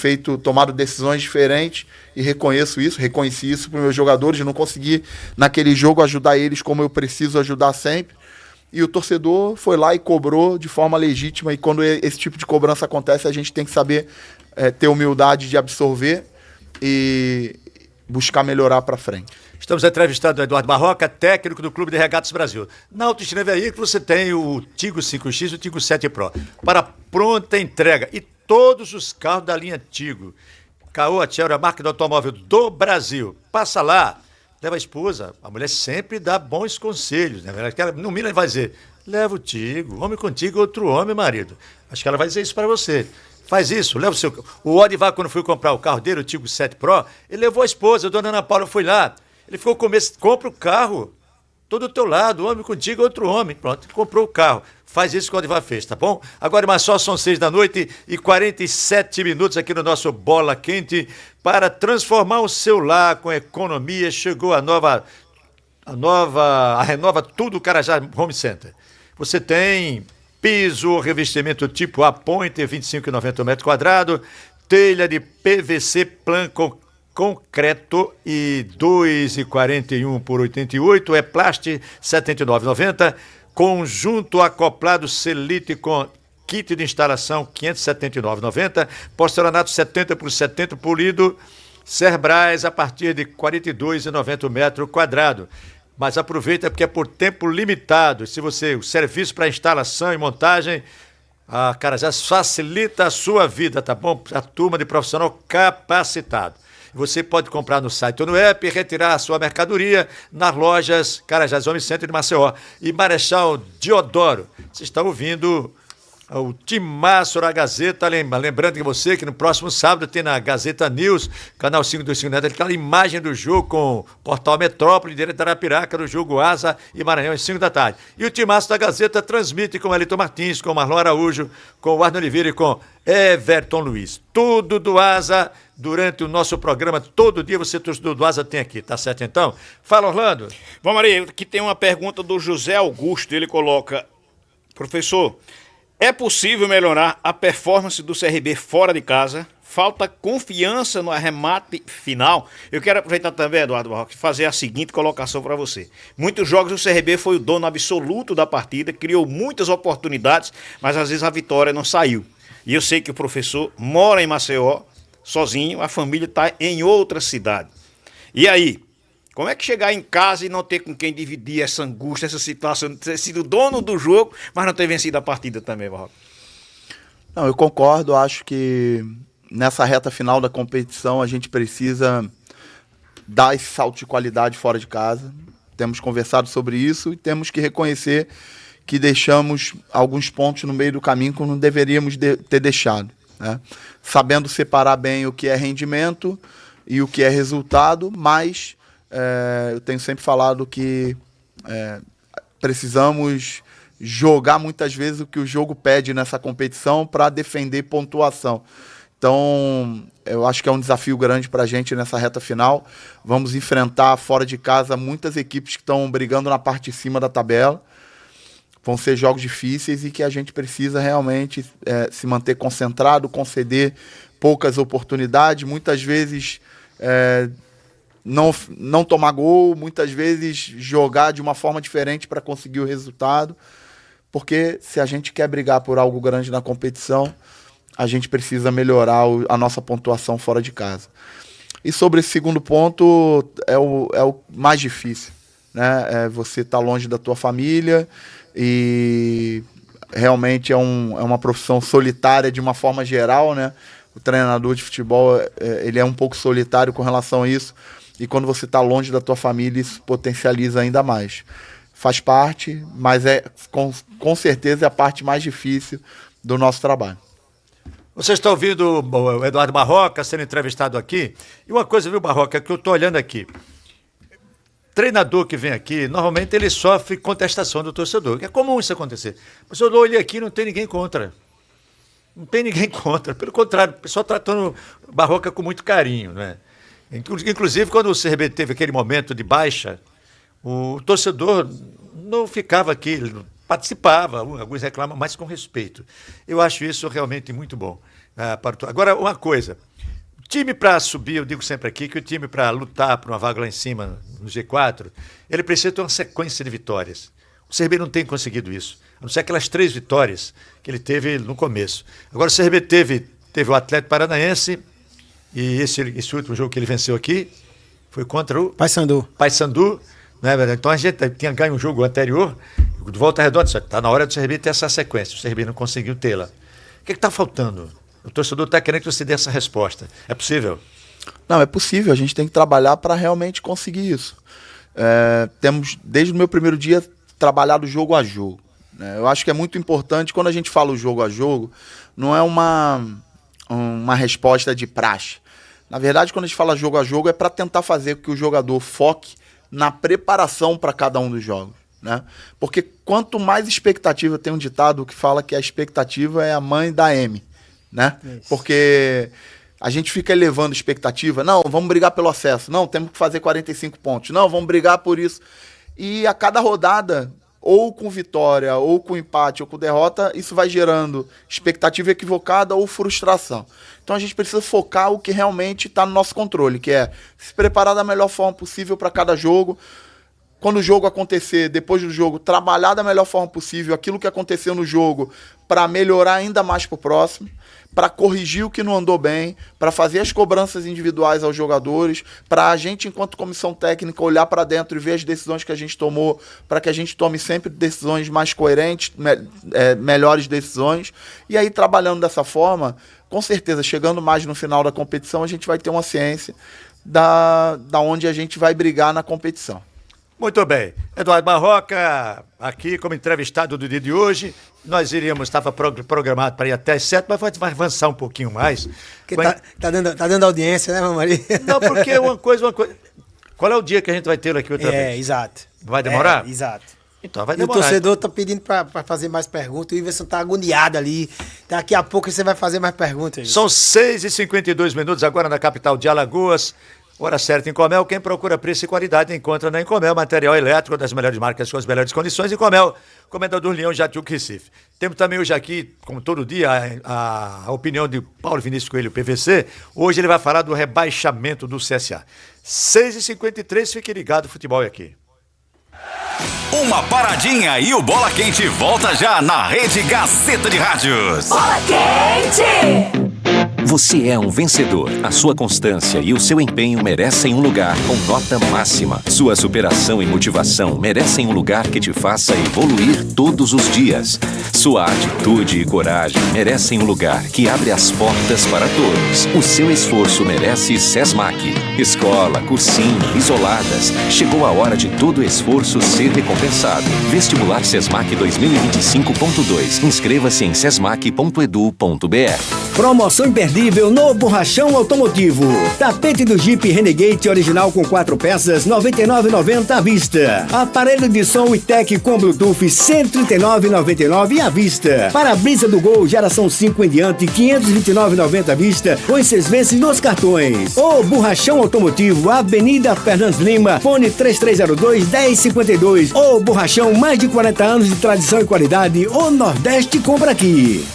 tomado decisões diferentes e reconheci isso para os meus jogadores, não consegui naquele jogo ajudar eles como eu preciso ajudar sempre. E o torcedor foi lá e cobrou de forma legítima, e quando esse tipo de cobrança acontece, a gente tem que saber ter humildade de absorver e buscar melhorar para frente. Estamos entrevistando o Eduardo Barroca, técnico do Clube de Regatas Brasil. Na Autoestrada Veículos você tem o Tigo 5X e o Tigo 7 Pro para pronta entrega. E todos os carros da linha Tigo. Caoa Tchelo é a marca do automóvel do Brasil. Passa lá. Leva a esposa, a mulher sempre dá bons conselhos, né? No mínimo ela vai dizer, leva o Tigo, homem contigo, outro homem, marido. Acho que ela vai dizer isso para você. Faz isso, leva o seu... O Odivar, quando foi comprar o carro dele, o Tigo 7 Pro, ele levou a esposa, a dona Ana Paula foi lá, ele ficou com medo, compra o carro, todo do teu lado, homem contigo, outro homem. Pronto, ele comprou o carro. Faz isso que o Odivar fez, tá bom? Agora, mas só são 6h47 aqui no nosso Bola Quente. Para transformar o seu lar com economia, chegou a Renova Tudo Carajás Home Center. Você tem piso, revestimento tipo A Pointer, 25,90 metro quadrado, telha de PVC plan concreto e 2,41 por 88, é plástico 79,90, conjunto acoplado Selite com kit de instalação 579,90, porcelanato 70 por 70 polido, Cerbrais a partir de 42,90 metro quadrado. Mas aproveita porque é por tempo limitado. Se o serviço para instalação e montagem, a Carajás facilita a sua vida, tá bom? A turma de profissional capacitado. Você pode comprar no site ou no app e retirar a sua mercadoria nas lojas Carajás Home Center de Maceió e Marechal Deodoro. Você está ouvindo o Timaço da Gazeta, lembrando que você, que no próximo sábado tem na Gazeta News, canal 525 Neto, aquela imagem do jogo com o Portal Metrópole, direto da Arapiraca, do jogo Asa e Maranhão, às 5 da tarde. E o Timaço da Gazeta transmite com Elton Martins, com Marlon Araújo, com o Arno Oliveira e com Everton Luiz. Tudo do Asa durante o nosso programa, todo dia você, torcedor do Asa, tem aqui, tá certo então? Fala, Orlando. Bom, Maria, aqui tem uma pergunta do José Augusto, ele coloca, professor, é possível melhorar a performance do CRB fora de casa? Falta confiança no arremate final? Eu quero aproveitar também, Eduardo Barroca, e fazer a seguinte colocação para você. Muitos jogos o CRB foi o dono absoluto da partida, criou muitas oportunidades, mas às vezes a vitória não saiu. E eu sei que o professor mora em Maceió, sozinho, a família está em outra cidade. E aí? Como é que chegar em casa e não ter com quem dividir essa angústia, essa situação, de ter sido dono do jogo, mas não ter vencido a partida também, Barroca? Não, eu concordo, acho que nessa reta final da competição a gente precisa dar esse salto de qualidade fora de casa. Temos conversado sobre isso e temos que reconhecer que deixamos alguns pontos no meio do caminho que não deveríamos ter deixado, né? Sabendo separar bem o que é rendimento e o que é resultado, mas eu tenho sempre falado que precisamos jogar muitas vezes o que o jogo pede nessa competição para defender pontuação. Então, eu acho que é um desafio grande para a gente nessa reta final. Vamos enfrentar fora de casa muitas equipes que estão brigando na parte de cima da tabela. Vão ser jogos difíceis e que a gente precisa realmente se manter concentrado, conceder poucas oportunidades, muitas vezes não tomar gol, muitas vezes jogar de uma forma diferente para conseguir o resultado, porque se a gente quer brigar por algo grande na competição, a gente precisa melhorar a nossa pontuação fora de casa. E sobre esse segundo ponto, é o mais difícil, né? Você tá longe da tua família e realmente é uma profissão solitária de uma forma geral, né? O treinador de futebol, ele é um pouco solitário com relação a isso, e quando você está longe da tua família, isso potencializa ainda mais. Faz parte, mas com certeza é a parte mais difícil do nosso trabalho. Você está ouvindo o Eduardo Barroca sendo entrevistado aqui. E uma coisa, viu, Barroca, que eu estou olhando aqui. Treinador que vem aqui, normalmente ele sofre contestação do torcedor, que é comum isso acontecer. Mas eu olhei aqui, não tem ninguém contra. Não tem ninguém contra. Pelo contrário, o pessoal tratando o Barroca com muito carinho, né? Inclusive, quando o CRB teve aquele momento de baixa, o torcedor não ficava aqui, ele participava, alguns reclamam, mas com respeito. Eu acho isso realmente muito bom. Agora, uma coisa, o time para subir, eu digo sempre aqui, que o time para lutar por uma vaga lá em cima, no G4, ele precisa ter uma sequência de vitórias. O CRB não tem conseguido isso, a não ser aquelas 3 vitórias que ele teve no começo. Agora o CRB teve o Atlético Paranaense, e esse último jogo que ele venceu aqui foi contra o Paysandu, né? Então a gente tinha ganho um jogo anterior, de Volta Redonda, está na hora do CRB ter essa sequência. O CRB não conseguiu tê-la. O que está faltando? O torcedor está querendo que você dê essa resposta. É possível? Não, é possível. A gente tem que trabalhar para realmente conseguir isso. Temos, desde o meu primeiro dia, trabalhado jogo a jogo, né? Eu acho que é muito importante, quando a gente fala o jogo a jogo, não é uma resposta de praxe. Na verdade, quando a gente fala jogo a jogo, é para tentar fazer com que o jogador foque na preparação para cada um dos jogos, né? Porque quanto mais expectativa, tem um ditado que fala que a expectativa é a mãe da M, né? Isso. Porque a gente fica elevando expectativa. Não, vamos brigar pelo acesso. Não, temos que fazer 45 pontos. Não, vamos brigar por isso. E a cada rodada, ou com vitória, ou com empate, ou com derrota, isso vai gerando expectativa equivocada ou frustração. Então a gente precisa focar o que realmente está no nosso controle, que é se preparar da melhor forma possível para cada jogo. Quando o jogo acontecer, depois do jogo, trabalhar da melhor forma possível aquilo que aconteceu no jogo para melhorar ainda mais para o próximo, para corrigir o que não andou bem, para fazer as cobranças individuais aos jogadores, para a gente, enquanto comissão técnica, olhar para dentro e ver as decisões que a gente tomou, para que a gente tome sempre decisões mais coerentes, melhores decisões. E aí, trabalhando dessa forma, com certeza, chegando mais no final da competição, a gente vai ter uma ciência da onde a gente vai brigar na competição. Muito bem. Eduardo Barroca, aqui como entrevistado do dia de hoje. Nós estava programado para ir até as 7, mas vai avançar um pouquinho mais. Tá dando audiência, né, Maria? Não, porque uma coisa. Qual é o dia que a gente vai tê-lo aqui outra vez? Exato. Vai demorar? Exato. Então vai demorar. E o torcedor tá pedindo para fazer mais perguntas. O Iverson tá agoniado ali. Daqui a pouco você vai fazer mais perguntas. São 6h52 agora na capital de Alagoas. Hora certa em Incomel. Quem procura preço e qualidade encontra na Incomel. Material elétrico das melhores marcas com as melhores condições. Incomel, Comendador Leão, Jatiuca, Recife. Temos também hoje aqui, como todo dia, a opinião de Paulo Vinícius Coelho, PVC. Hoje ele vai falar do rebaixamento do CSA. 6h53, fique ligado, futebol é aqui. Uma paradinha e o Bola Quente volta já na Rede Gazeta de Rádios. Bola Quente! Você é um vencedor. A sua constância e o seu empenho merecem um lugar com nota máxima. Sua superação e motivação merecem um lugar que te faça evoluir todos os dias. Sua atitude e coragem merecem um lugar que abre as portas para todos. O seu esforço merece SESMAC. Escola, cursinho, isoladas. Chegou a hora de todo esforço ser recompensado. Vestibular SESMAC 2025.2. Inscreva-se em sesmac.edu.br. Promoção imperdível no Borrachão Automotivo. Tapete do Jeep Renegade original com 4 peças, R$ 99,90 à vista. Aparelho de som e-tech com Bluetooth, R$ 139,99 à vista. Para-brisa do Gol geração 5 em diante, R$ 529,90 à vista, com 6 vezes nos cartões. O Borrachão Automotivo, Avenida Fernandes Lima, fone 3302-1052. O Borrachão, mais de 40 anos de tradição e qualidade. O Nordeste compra aqui.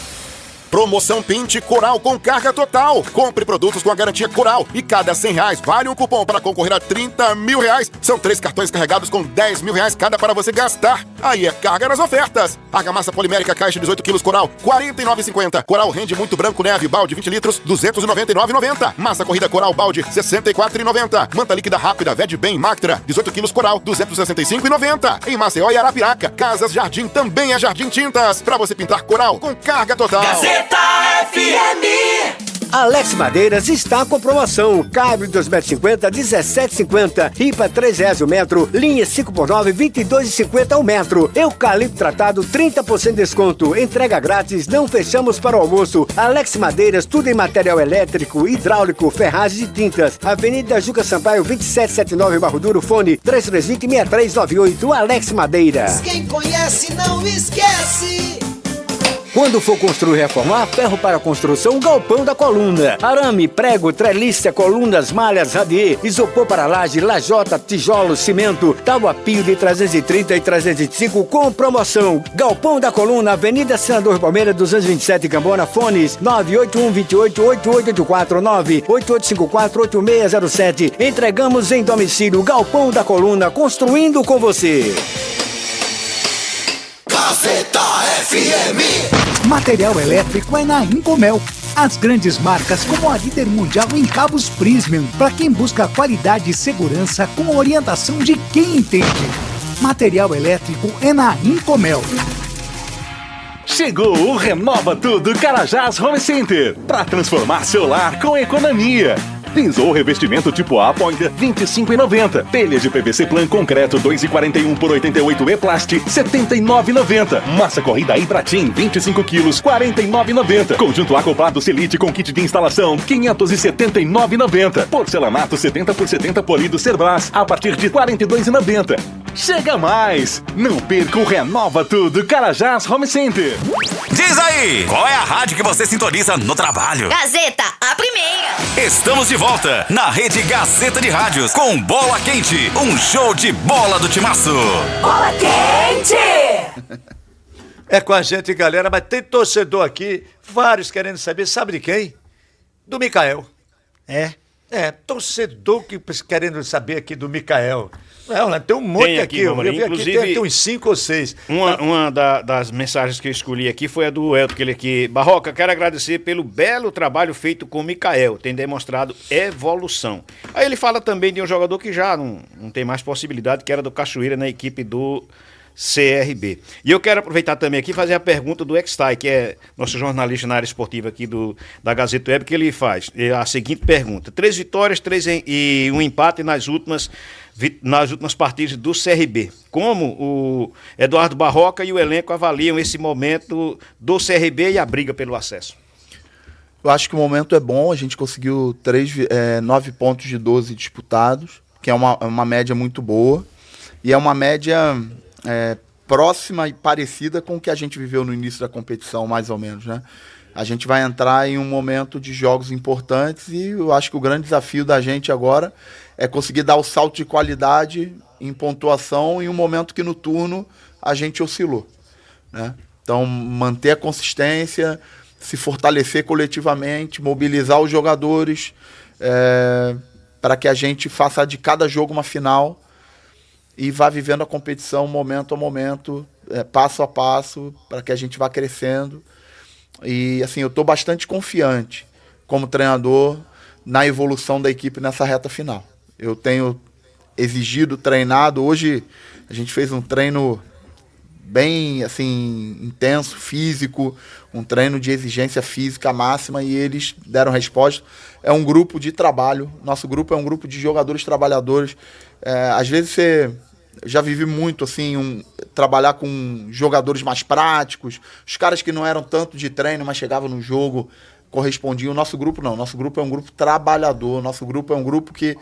Promoção Pinte Coral com carga total. Compre produtos com a garantia Coral e cada R$100 vale um cupom para concorrer a R$30 mil. São 3 cartões carregados com R$10 mil cada para você gastar. Aí é carga nas ofertas. Argamassa polimérica caixa 18 quilos Coral, R$ 49,50. Coral rende muito branco neve, balde 20 litros, R$ 299,90. Massa corrida Coral balde, R$ 64,90. Manta líquida rápida Ved Bem Mactra, 18 quilos Coral, R$ 265,90. Em Maceió e Arapiraca, Casas Jardim também é Jardim Tintas. Para você pintar Coral com carga total. Gazeta FM. Alex Madeiras está com promoção. Cabre 2,50 m, 17,50. Ripa R$3 o metro. Linha 5x9, 22,50 o metro. Eucalipto tratado, 30% de desconto. Entrega grátis, não fechamos para o almoço. Alex Madeiras, tudo em material elétrico, hidráulico, ferragens e tintas. Avenida Juca Sampaio, 2779, Barro Duro. Fone 3320-6398. Alex Madeiras. Quem conhece não esquece. Quando for construir e reformar, ferro para construção, Galpão da Coluna. Arame, prego, treliça, colunas, malhas, radier, isopor para laje, lajota, tijolo, cimento, tábua pio de 330 e 305 com promoção. Galpão da Coluna, Avenida Senador Palmeira, 227, Gambona. Fones 981288884, 988548607. Entregamos em domicílio. Galpão da Coluna, construindo com você. Gazeta FM. Material elétrico é na Incomel. As grandes marcas como a líder mundial em cabos Prysmian, para quem busca qualidade e segurança com orientação de quem entende. Material elétrico é na Incomel. Chegou o Renova Tudo Carajás Home Center, para transformar seu lar com economia. Piso ou revestimento tipo A Pointer, R$ 25,90. Telha de PVC Plan concreto 2,41 por 88 E-Plast, R$ 79,90. Massa corrida Ibratim, 25 quilos, R$ 49,90. Conjunto acoplado Selite com kit de instalação, R$ 579,90. Porcelanato 70 por 70 polido Cerbras, a partir de R$ 42,90. Chega mais! Não perca o Renova Tudo Carajás Home Center. Diz aí, qual é a rádio que você sintoniza no trabalho? Gazeta, a primeira. Estamos de volta na Rede Gazeta de Rádios com Bola Quente, um show de bola do Timaço. Bola Quente! É com a gente, galera, mas tem torcedor aqui, vários querendo saber, sabe de quem? Do Mikael. É, torcedor que querendo saber aqui do Mikael. Não, tem um monte aqui, eu vi aqui, tem uns 5 ou 6. Uma das mensagens que eu escolhi aqui foi a do Elton, que ele aqui. Barroca, quero agradecer pelo belo trabalho feito com o Mikael, tem demonstrado evolução. Aí ele fala também de um jogador que já não tem mais possibilidade, que era do Cachoeira na equipe do CRB. E eu quero aproveitar também aqui e fazer a pergunta do Extai, que é nosso jornalista na área esportiva aqui da Gazeta Web, que ele faz a seguinte pergunta: 3 vitórias, 3 e um empate nas últimas partidas do CRB. Como o Eduardo Barroca e o elenco avaliam esse momento do CRB e a briga pelo acesso? Eu acho que o momento é bom, a gente conseguiu 9 pontos de 12 disputados, que é uma média muito boa, e é uma média próxima e parecida com o que a gente viveu no início da competição, mais ou menos, né? A gente vai entrar em um momento de jogos importantes e eu acho que o grande desafio da gente agora é conseguir dar o salto de qualidade em pontuação em um momento que no turno a gente oscilou, né? Então, manter a consistência, se fortalecer coletivamente, mobilizar os jogadores para que a gente faça de cada jogo uma final e vá vivendo a competição momento a momento, passo a passo, para que a gente vá crescendo. E assim, eu estou bastante confiante como treinador na evolução da equipe nessa reta final. Eu tenho exigido, treinado. Hoje a gente fez um treino bem assim, intenso, físico, um treino de exigência física máxima e eles deram resposta. É um grupo de trabalho, nosso grupo é um grupo de jogadores trabalhadores. Às vezes já vivi muito assim, trabalhar com jogadores mais práticos, os caras que não eram tanto de treino, mas chegavam no jogo, correspondiam. O nosso grupo não, nosso grupo é um grupo trabalhador, nosso grupo é um grupo que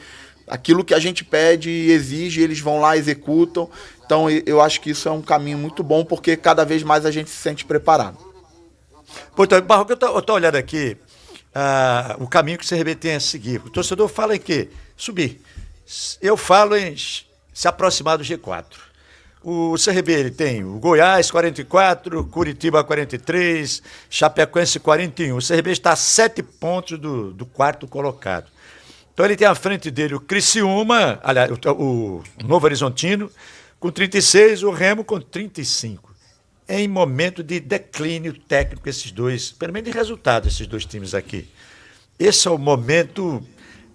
aquilo que a gente pede e exige, eles vão lá e executam. Então eu acho que isso é um caminho muito bom, porque cada vez mais a gente se sente preparado. Portanto, Barroca, eu estou olhando aqui o caminho que o CRB tem a seguir. O torcedor fala em quê? Subir. Eu falo em se aproximar do G4. O CRB ele tem o Goiás 44, Curitiba 43, Chapecoense 41. O CRB está a 7 pontos do quarto colocado. Então ele tem à frente dele o Criciúma, aliás, o Novo Horizontino com 36, o Remo com 35. Em momento de declínio técnico esses dois, pelo menos de resultado esses dois times aqui. Esse é o momento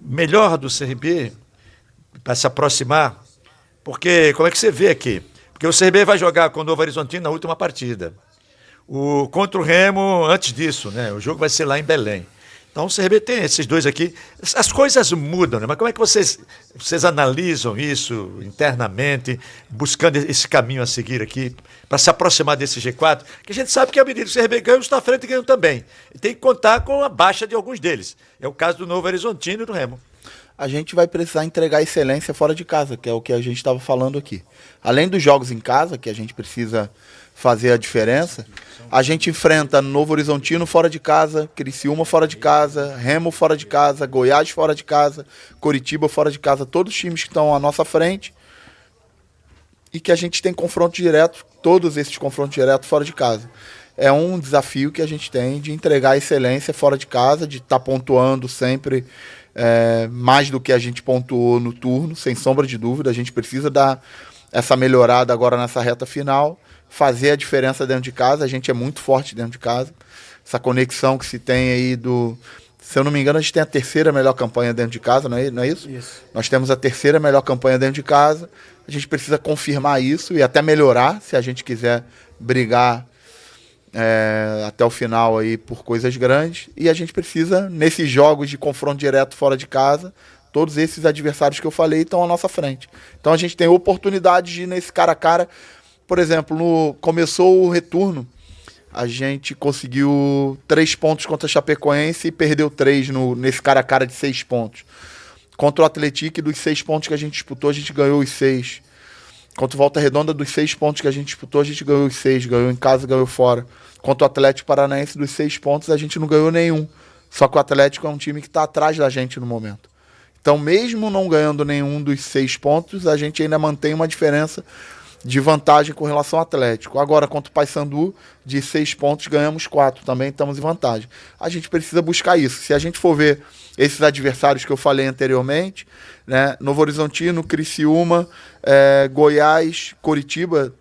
melhor do CRB para se aproximar, porque como é que você vê aqui? Porque o CRB vai jogar com o Novo Horizontino na última partida. Contra o Remo, antes disso, né? O jogo vai ser lá em Belém. Então o CRB tem esses dois aqui. As coisas mudam, né? Mas como é que vocês analisam isso internamente, buscando esse caminho a seguir aqui, para se aproximar desse G4? Que a gente sabe que à medida que o CRB ganha, os está à frente ganham também. E tem que contar com a baixa de alguns deles. É o caso do Novo Horizontino e do Remo. A gente vai precisar entregar excelência fora de casa, que é o que a gente estava falando aqui. Além dos jogos em casa, que a gente precisa fazer a diferença, a gente enfrenta Novo Horizontino fora de casa, Criciúma fora de casa, Remo fora de casa, Goiás fora de casa, Curitiba fora de casa, todos os times que estão à nossa frente, e que a gente tem confronto direto, todos esses confrontos diretos fora de casa. É um desafio que a gente tem de entregar excelência fora de casa, de estar pontuando sempre mais do que a gente pontuou no turno, sem sombra de dúvida. A gente precisa dar essa melhorada agora nessa reta final, fazer a diferença dentro de casa. A gente é muito forte dentro de casa. Essa conexão que se tem aí se eu não me engano, a gente tem a terceira melhor campanha dentro de casa, não é isso? Isso. Nós temos a terceira melhor campanha dentro de casa. A gente precisa confirmar isso e até melhorar, se a gente quiser brigar até o final aí por coisas grandes. E a gente precisa, nesses jogos de confronto direto fora de casa, todos esses adversários que eu falei estão à nossa frente. Então a gente tem oportunidade de ir nesse cara a cara. Por exemplo, começou o retorno, a gente conseguiu 3 pontos contra a Chapecoense e perdeu 3 nesse cara a cara de 6 pontos. Contra o Atlético, dos 6 pontos que a gente disputou, a gente ganhou os 6. Contra o Volta Redonda, dos 6 pontos que a gente disputou, a gente ganhou os 6. Ganhou em casa, ganhou fora. Contra o Atlético Paranaense, dos 6 pontos, a gente não ganhou nenhum. Só que o Atlético é um time que está atrás da gente no momento. Então, mesmo não ganhando nenhum dos 6 pontos, a gente ainda mantém uma diferença de vantagem com relação ao Atlético. Agora, contra o Paysandu, de 6 pontos, ganhamos 4. Também estamos em vantagem. A gente precisa buscar isso. Se a gente for ver esses adversários que eu falei anteriormente, né, Novo Horizontino, Criciúma, Goiás, Curitiba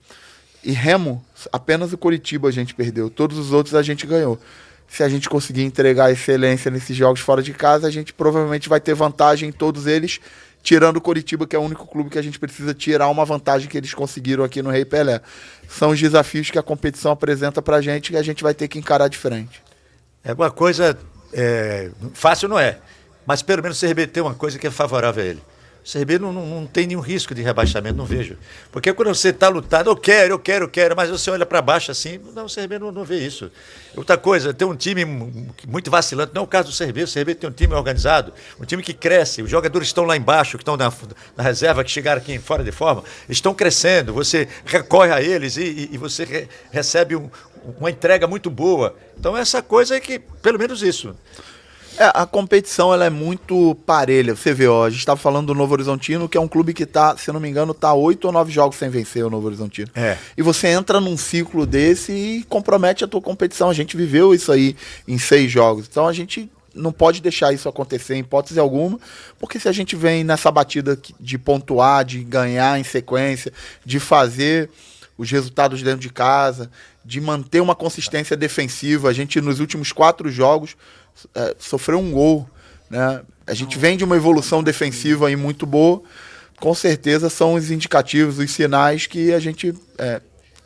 e Remo, apenas o Curitiba a gente perdeu. Todos os outros a gente ganhou. Se a gente conseguir entregar excelência nesses jogos fora de casa, a gente provavelmente vai ter vantagem em todos eles, tirando o Curitiba, que é o único clube que a gente precisa tirar uma vantagem que eles conseguiram aqui no Rei Pelé. São os desafios que a competição apresenta pra gente e a gente vai ter que encarar de frente. É uma coisa fácil, não é? Mas pelo menos o CRB tem uma coisa que é favorável a ele. O CRB não tem nenhum risco de rebaixamento, não vejo. Porque quando você está lutando, eu quero, mas você olha para baixo assim, não, o CRB não vê isso. Outra coisa, tem um time muito vacilante, não é o caso do CRB. O CRB tem um time organizado, um time que cresce, os jogadores estão lá embaixo, que estão na reserva, que chegaram aqui em fora de forma, estão crescendo, você recorre a eles e você recebe uma entrega muito boa. Então essa coisa é que, pelo menos isso. A competição ela é muito parelha. Você vê, a gente estava falando do Novo Horizontino, que é um clube que está, se eu não me engano, está 8 ou 9 jogos sem vencer o Novo Horizontino. E você entra num ciclo desse e compromete a tua competição. A gente viveu isso aí em 6 jogos. Então a gente não pode deixar isso acontecer em hipótese alguma, porque se a gente vem nessa batida de pontuar, de ganhar em sequência, de fazer os resultados dentro de casa, de manter uma consistência defensiva, a gente nos últimos 4 jogos sofreu um gol, né? A gente vem de uma evolução defensiva aí muito boa. Com certeza são os indicativos, os sinais que a gente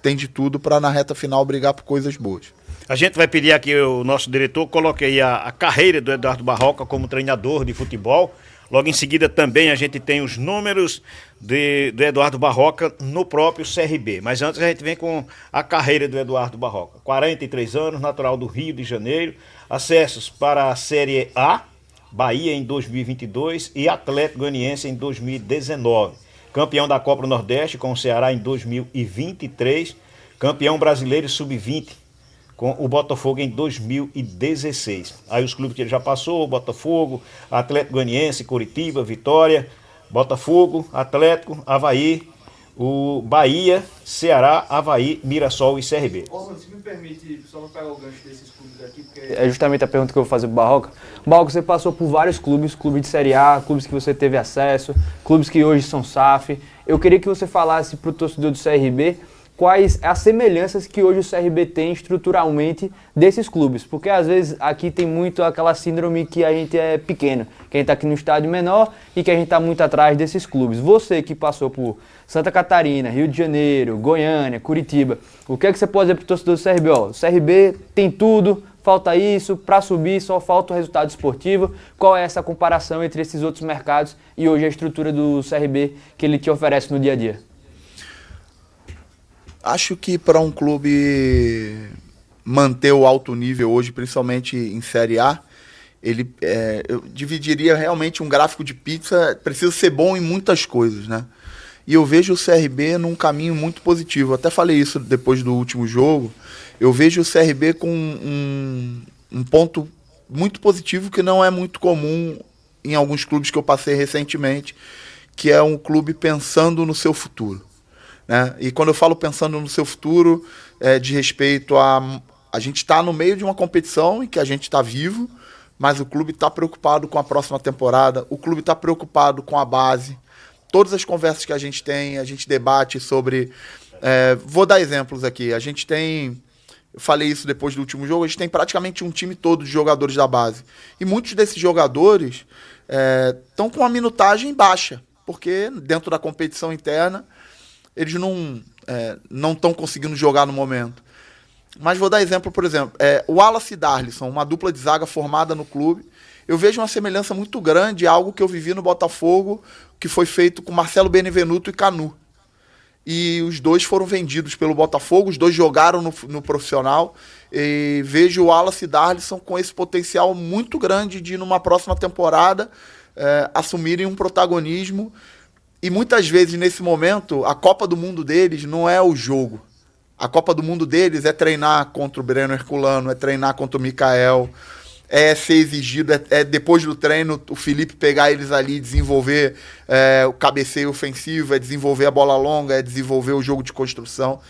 tem de tudo para na reta final brigar por coisas boas. A gente vai pedir aqui o nosso diretor coloque aí a carreira do Eduardo Barroca como treinador de futebol. Logo em seguida também a gente tem os números do Eduardo Barroca no próprio CRB. Mas antes a gente vem com a carreira do Eduardo Barroca. 43 anos, natural do Rio de Janeiro. Acessos para a Série A, Bahia em 2022 e Atlético Goianiense em 2019. Campeão da Copa do Nordeste com o Ceará em 2023. Campeão brasileiro sub-20 com o Botafogo em 2016. Aí os clubes que ele já passou, Botafogo, Atlético Goianiense, Curitiba, Vitória, Botafogo, Atlético, Avaí, o Bahia, Ceará, Avaí, Mirassol e CRB. Orlando, se me permite, só não pegar o gancho desses clubes aqui, porque é justamente a pergunta que eu vou fazer pro Barroca. Barroca, você passou por vários clubes de Série A, clubes que você teve acesso, clubes que hoje são SAF. Eu queria que você falasse pro torcedor do CRB quais as semelhanças que hoje o CRB tem estruturalmente desses clubes, porque às vezes aqui tem muito aquela síndrome que a gente é pequeno, que a gente está aqui no estádio menor e que a gente está muito atrás desses clubes. Você que passou por Santa Catarina, Rio de Janeiro, Goiânia, Curitiba, o que é que você pode dizer para o torcedor do CRB? Ó, o CRB tem tudo, falta isso, para subir só falta o resultado esportivo. Qual é essa comparação entre esses outros mercados e hoje a estrutura do CRB que ele te oferece no dia a dia? Acho que para um clube manter o alto nível hoje, principalmente em Série A, eu dividiria realmente um gráfico de pizza, precisa ser bom em muitas coisas, né? E eu vejo o CRB num caminho muito positivo. Até falei isso depois do último jogo. Eu vejo o CRB com um ponto muito positivo que não é muito comum em alguns clubes que eu passei recentemente, que é um clube pensando no seu futuro. Né? E quando eu falo pensando no seu futuro, de respeito a gente está no meio de uma competição em que a gente está vivo, mas o clube está preocupado com a próxima temporada, o clube está preocupado com a base. Todas as conversas que a gente tem, a gente debate sobre... vou dar exemplos aqui. A gente tem... Eu falei isso depois do último jogo, a gente tem praticamente um time todo de jogadores da base. E muitos desses jogadores estão com uma minutagem baixa, porque dentro da competição interna eles não estão conseguindo jogar no momento. Mas vou dar exemplo, por exemplo, o Wallace e Darlisson, uma dupla de zaga formada no clube. Eu vejo uma semelhança muito grande a algo que eu vivi no Botafogo, que foi feito com Marcelo Benevenuto e Canu. E os dois foram vendidos pelo Botafogo, os dois jogaram no profissional. E vejo o Wallace e Darlisson com esse potencial muito grande de, numa próxima temporada, assumirem um protagonismo. E muitas vezes, nesse momento, a Copa do Mundo deles não é o jogo. A Copa do Mundo deles é treinar contra o Breno Herculano, é treinar contra o Mikael, é ser exigido, depois do treino o Felipe pegar eles ali e desenvolver o cabeceio ofensivo, é desenvolver a bola longa, é desenvolver o jogo de construção.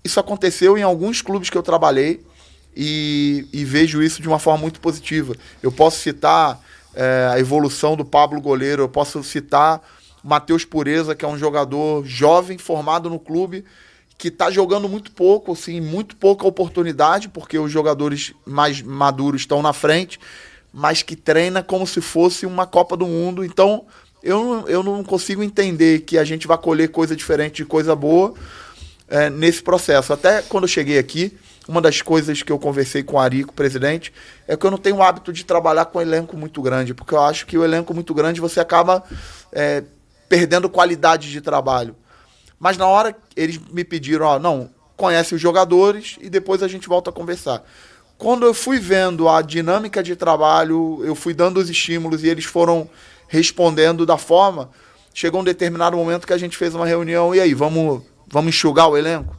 Isso aconteceu em alguns clubes que eu trabalhei e vejo isso de uma forma muito positiva. Eu posso citar a evolução do Pablo Goleiro, eu posso citar o Matheus Pureza, que é um jogador jovem, formado no clube, que está jogando muito pouco, assim, muito pouca oportunidade, porque os jogadores mais maduros estão na frente, mas que treina como se fosse uma Copa do Mundo. Então, eu não consigo entender que a gente vai colher coisa diferente de coisa boa nesse processo. Até quando eu cheguei aqui, uma das coisas que eu conversei com o Arico, presidente, é que eu não tenho o hábito de trabalhar com um elenco muito grande, porque eu acho que o elenco muito grande você acaba perdendo qualidade de trabalho. Mas na hora eles me pediram, não, conhece os jogadores e depois a gente volta a conversar. Quando eu fui vendo a dinâmica de trabalho, eu fui dando os estímulos e eles foram respondendo da forma, chegou um determinado momento que a gente fez uma reunião, e aí, vamos enxugar o elenco?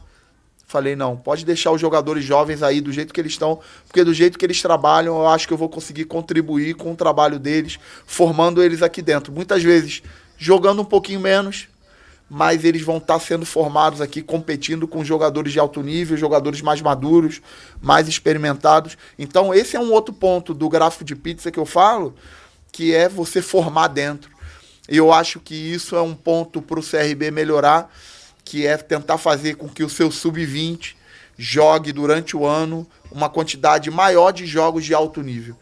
Falei, não, pode deixar os jogadores jovens aí do jeito que eles estão, porque do jeito que eles trabalham, eu acho que eu vou conseguir contribuir com o trabalho deles, formando eles aqui dentro. Muitas vezes jogando um pouquinho menos, mas eles vão estar sendo formados aqui, competindo com jogadores de alto nível, jogadores mais maduros, mais experimentados. Então esse é um outro ponto do gráfico de pizza que eu falo, que é você formar dentro. E eu acho que isso é um ponto para o CRB melhorar, que é tentar fazer com que o seu sub-20 jogue durante o ano uma quantidade maior de jogos de alto nível.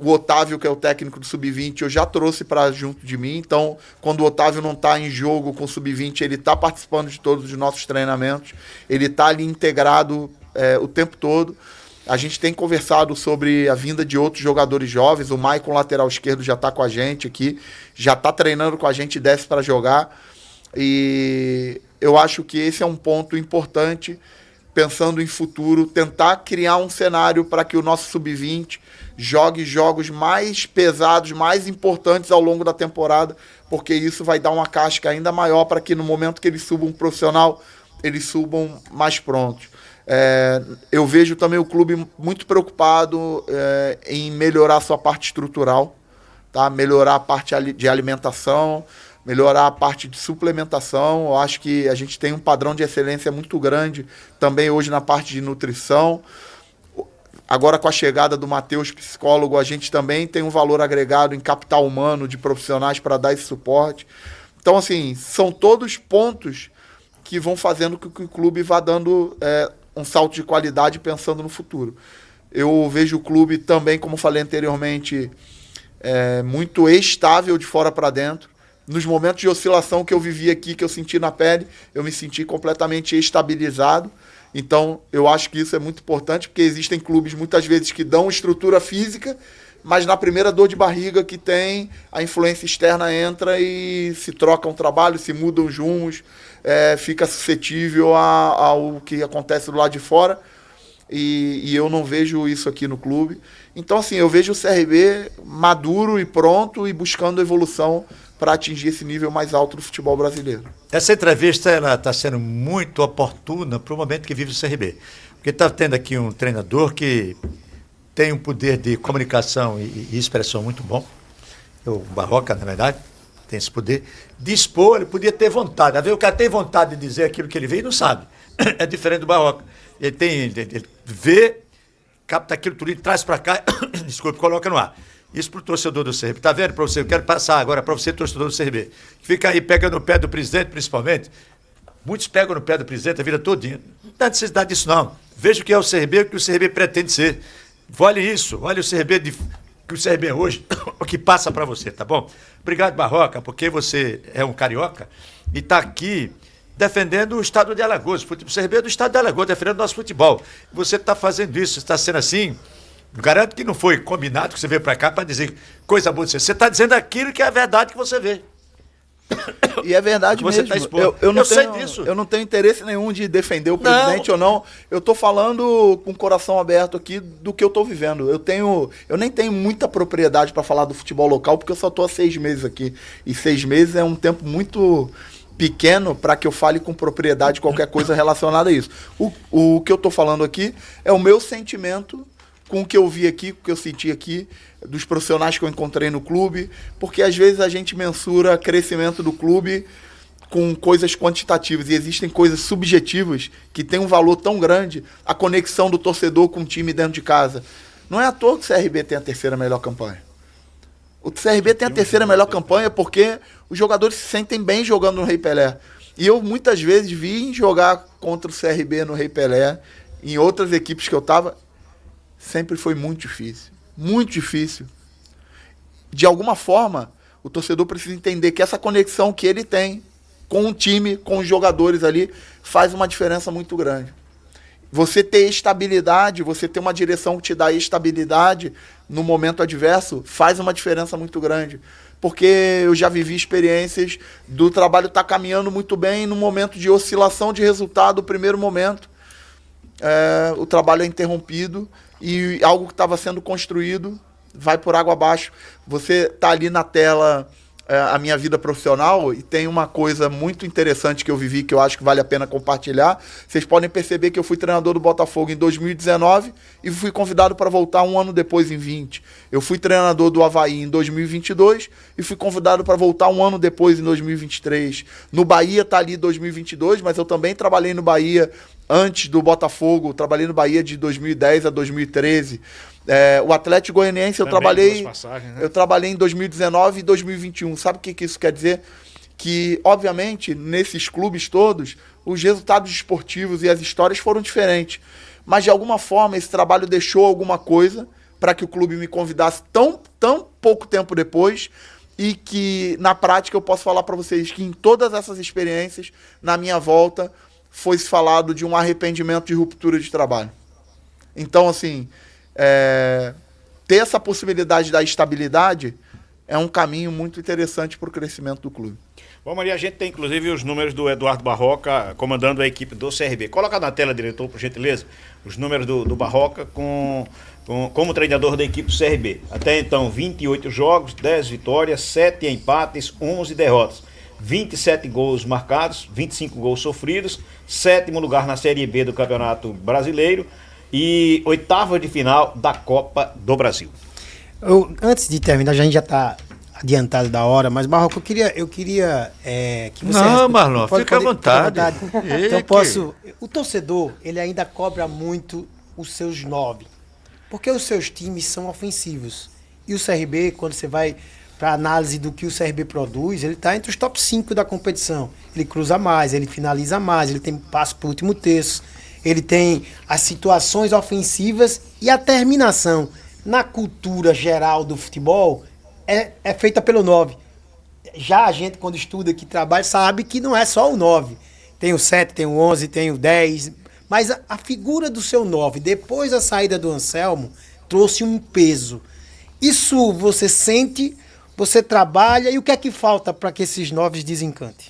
O Otávio, que é o técnico do sub-20, eu já trouxe para junto de mim, então quando o Otávio não está em jogo com o sub-20, ele está participando de todos os nossos treinamentos, ele está ali integrado o tempo todo. A gente tem conversado sobre a vinda de outros jogadores jovens, o Maicon, lateral esquerdo, já está com a gente aqui, já está treinando com a gente e desce para jogar, e eu acho que esse é um ponto importante, pensando em futuro, tentar criar um cenário para que o nosso sub-20 jogue jogos mais pesados, mais importantes ao longo da temporada, porque isso vai dar uma casca ainda maior para que no momento que eles subam um profissional, eles subam mais prontos. Eu vejo também o clube muito preocupado em melhorar a sua parte estrutural, tá? Melhorar a parte de alimentação. melhorar a parte de suplementação. Eu acho que a gente tem um padrão de excelência muito grande também hoje na parte de nutrição. Agora, com a chegada do Matheus, psicólogo, a gente também tem um valor agregado em capital humano de profissionais para dar esse suporte. Então, assim, são todos pontos que vão fazendo com que o clube vá dando um salto de qualidade pensando no futuro. Eu vejo o clube também, como falei anteriormente, muito estável de fora para dentro. Nos momentos de oscilação que eu vivi aqui, que eu senti na pele, eu me senti completamente estabilizado. Então, eu acho que isso é muito importante, porque existem clubes, muitas vezes, que dão estrutura física, mas na primeira dor de barriga que tem, a influência externa entra e se troca um trabalho, se mudam os rumos, fica suscetível ao que acontece do lado de fora. E eu não vejo isso aqui no clube. Então, assim, eu vejo o CRB maduro e pronto e buscando evolução para atingir esse nível mais alto do futebol brasileiro. Essa entrevista está sendo muito oportuna para o momento que vive o CRB. Porque está tendo aqui um treinador que tem um poder de comunicação e expressão muito bom. O Barroca, na verdade, tem esse poder de expor, ele podia ter vontade. Às vezes o cara tem vontade de dizer aquilo que ele vê e não sabe. É diferente do Barroca. Ele vê, capta aquilo tudo e traz para cá, desculpe, coloca no ar. Isso para o torcedor do CRB. Está vendo, professor? Eu quero passar agora para você, torcedor do CRB. Fica aí, pega no pé do presidente, principalmente. Muitos pegam no pé do presidente a vida todinha. Não dá necessidade disso, não. Veja o que é o CRB, o que o CRB pretende ser. Olhe isso, olhe o CRB, que o CRB hoje, o que passa para você, tá bom? Obrigado, Barroca, porque você é um carioca e está aqui defendendo o estado de Alagoas. O CRB é do estado de Alagoas, defendendo o nosso futebol. Você está fazendo isso, está sendo assim. Garanto que não foi combinado que você veio para cá para dizer coisa boa de você. Você está dizendo aquilo que é a verdade que você vê. E é verdade você mesmo. Tá eu sei disso. Eu não tenho interesse nenhum de defender o presidente ou não. Eu estou falando com o coração aberto aqui do que eu estou vivendo. Eu nem tenho muita propriedade para falar do futebol local, porque eu só estou há 6 meses aqui. E 6 meses é um tempo muito pequeno para que eu fale com propriedade qualquer coisa relacionada a isso. O que eu estou falando aqui é o meu sentimento com o que eu vi aqui, com o que eu senti aqui, dos profissionais que eu encontrei no clube, porque às vezes a gente mensura crescimento do clube com coisas quantitativas e existem coisas subjetivas que têm um valor tão grande, a conexão do torcedor com o time dentro de casa. Não é à toa que o CRB tem a 3ª melhor campanha. O CRB tem a 3ª melhor campanha porque os jogadores se sentem bem jogando no Rei Pelé. E eu muitas vezes vim jogar contra o CRB no Rei Pelé, em outras equipes que eu estava, sempre foi muito difícil. Muito difícil. De alguma forma, o torcedor precisa entender que essa conexão que ele tem com o time, com os jogadores ali, faz uma diferença muito grande. Você ter estabilidade, você ter uma direção que te dá estabilidade no momento adverso, faz uma diferença muito grande. Porque eu já vivi experiências do trabalho estar caminhando muito bem no momento de oscilação de resultado, no primeiro momento. O trabalho é interrompido e algo que estava sendo construído vai por água abaixo. Você está ali na tela a minha vida profissional e tem uma coisa muito interessante que eu vivi que eu acho que vale a pena compartilhar. Vocês podem perceber que eu fui treinador do Botafogo em 2019 e fui convidado para voltar um ano depois, em 20. Eu fui treinador do Avaí em 2022 e fui convidado para voltar um ano depois, em 2023. No Bahia está ali 2022, mas eu também trabalhei no Bahia antes do Botafogo, trabalhei no Bahia de 2010 a 2013. O Atlético Goianiense eu trabalhei em 2019 e 2021. Sabe o que isso quer dizer? Que, obviamente, nesses clubes todos, os resultados esportivos e as histórias foram diferentes. Mas, de alguma forma, esse trabalho deixou alguma coisa para que o clube me convidasse tão pouco tempo depois e que, na prática, eu posso falar para vocês que em todas essas experiências, na minha volta, foi-se falado de um arrependimento de ruptura de trabalho. Então, assim, ter essa possibilidade da estabilidade é um caminho muito interessante para o crescimento do clube. Bom, Maria, a gente tem inclusive os números do Eduardo Barroca comandando a equipe do CRB. Coloca na tela, diretor, por gentileza, os números do Barroca como treinador da equipe do CRB. Até então, 28 jogos, 10 vitórias, 7 empates, 11 derrotas. 27 gols marcados, 25 gols sofridos, 7º lugar na Série B do Campeonato Brasileiro e 8ª de final da Copa do Brasil. Antes de terminar, a gente já está adiantado da hora, mas Barroca, eu queria que você... Não, Marlon, fica à fica vontade. Então o torcedor, ele ainda cobra muito os seus 9, porque os seus times são ofensivos. E o CRB, quando você vai para análise do que o CRB produz, ele está entre os top 5 da competição. Ele cruza mais, ele finaliza mais, ele tem passo para o último terço, ele tem as situações ofensivas e a terminação. Na cultura geral do futebol, é feita pelo 9. Já a gente, quando estuda, que trabalha, sabe que não é só o 9. Tem o 7, tem o 11, tem o 10. Mas a figura do seu 9, depois da saída do Anselmo, trouxe um peso. Isso você sente, você trabalha, e o que é que falta para que esses 9 desencantem?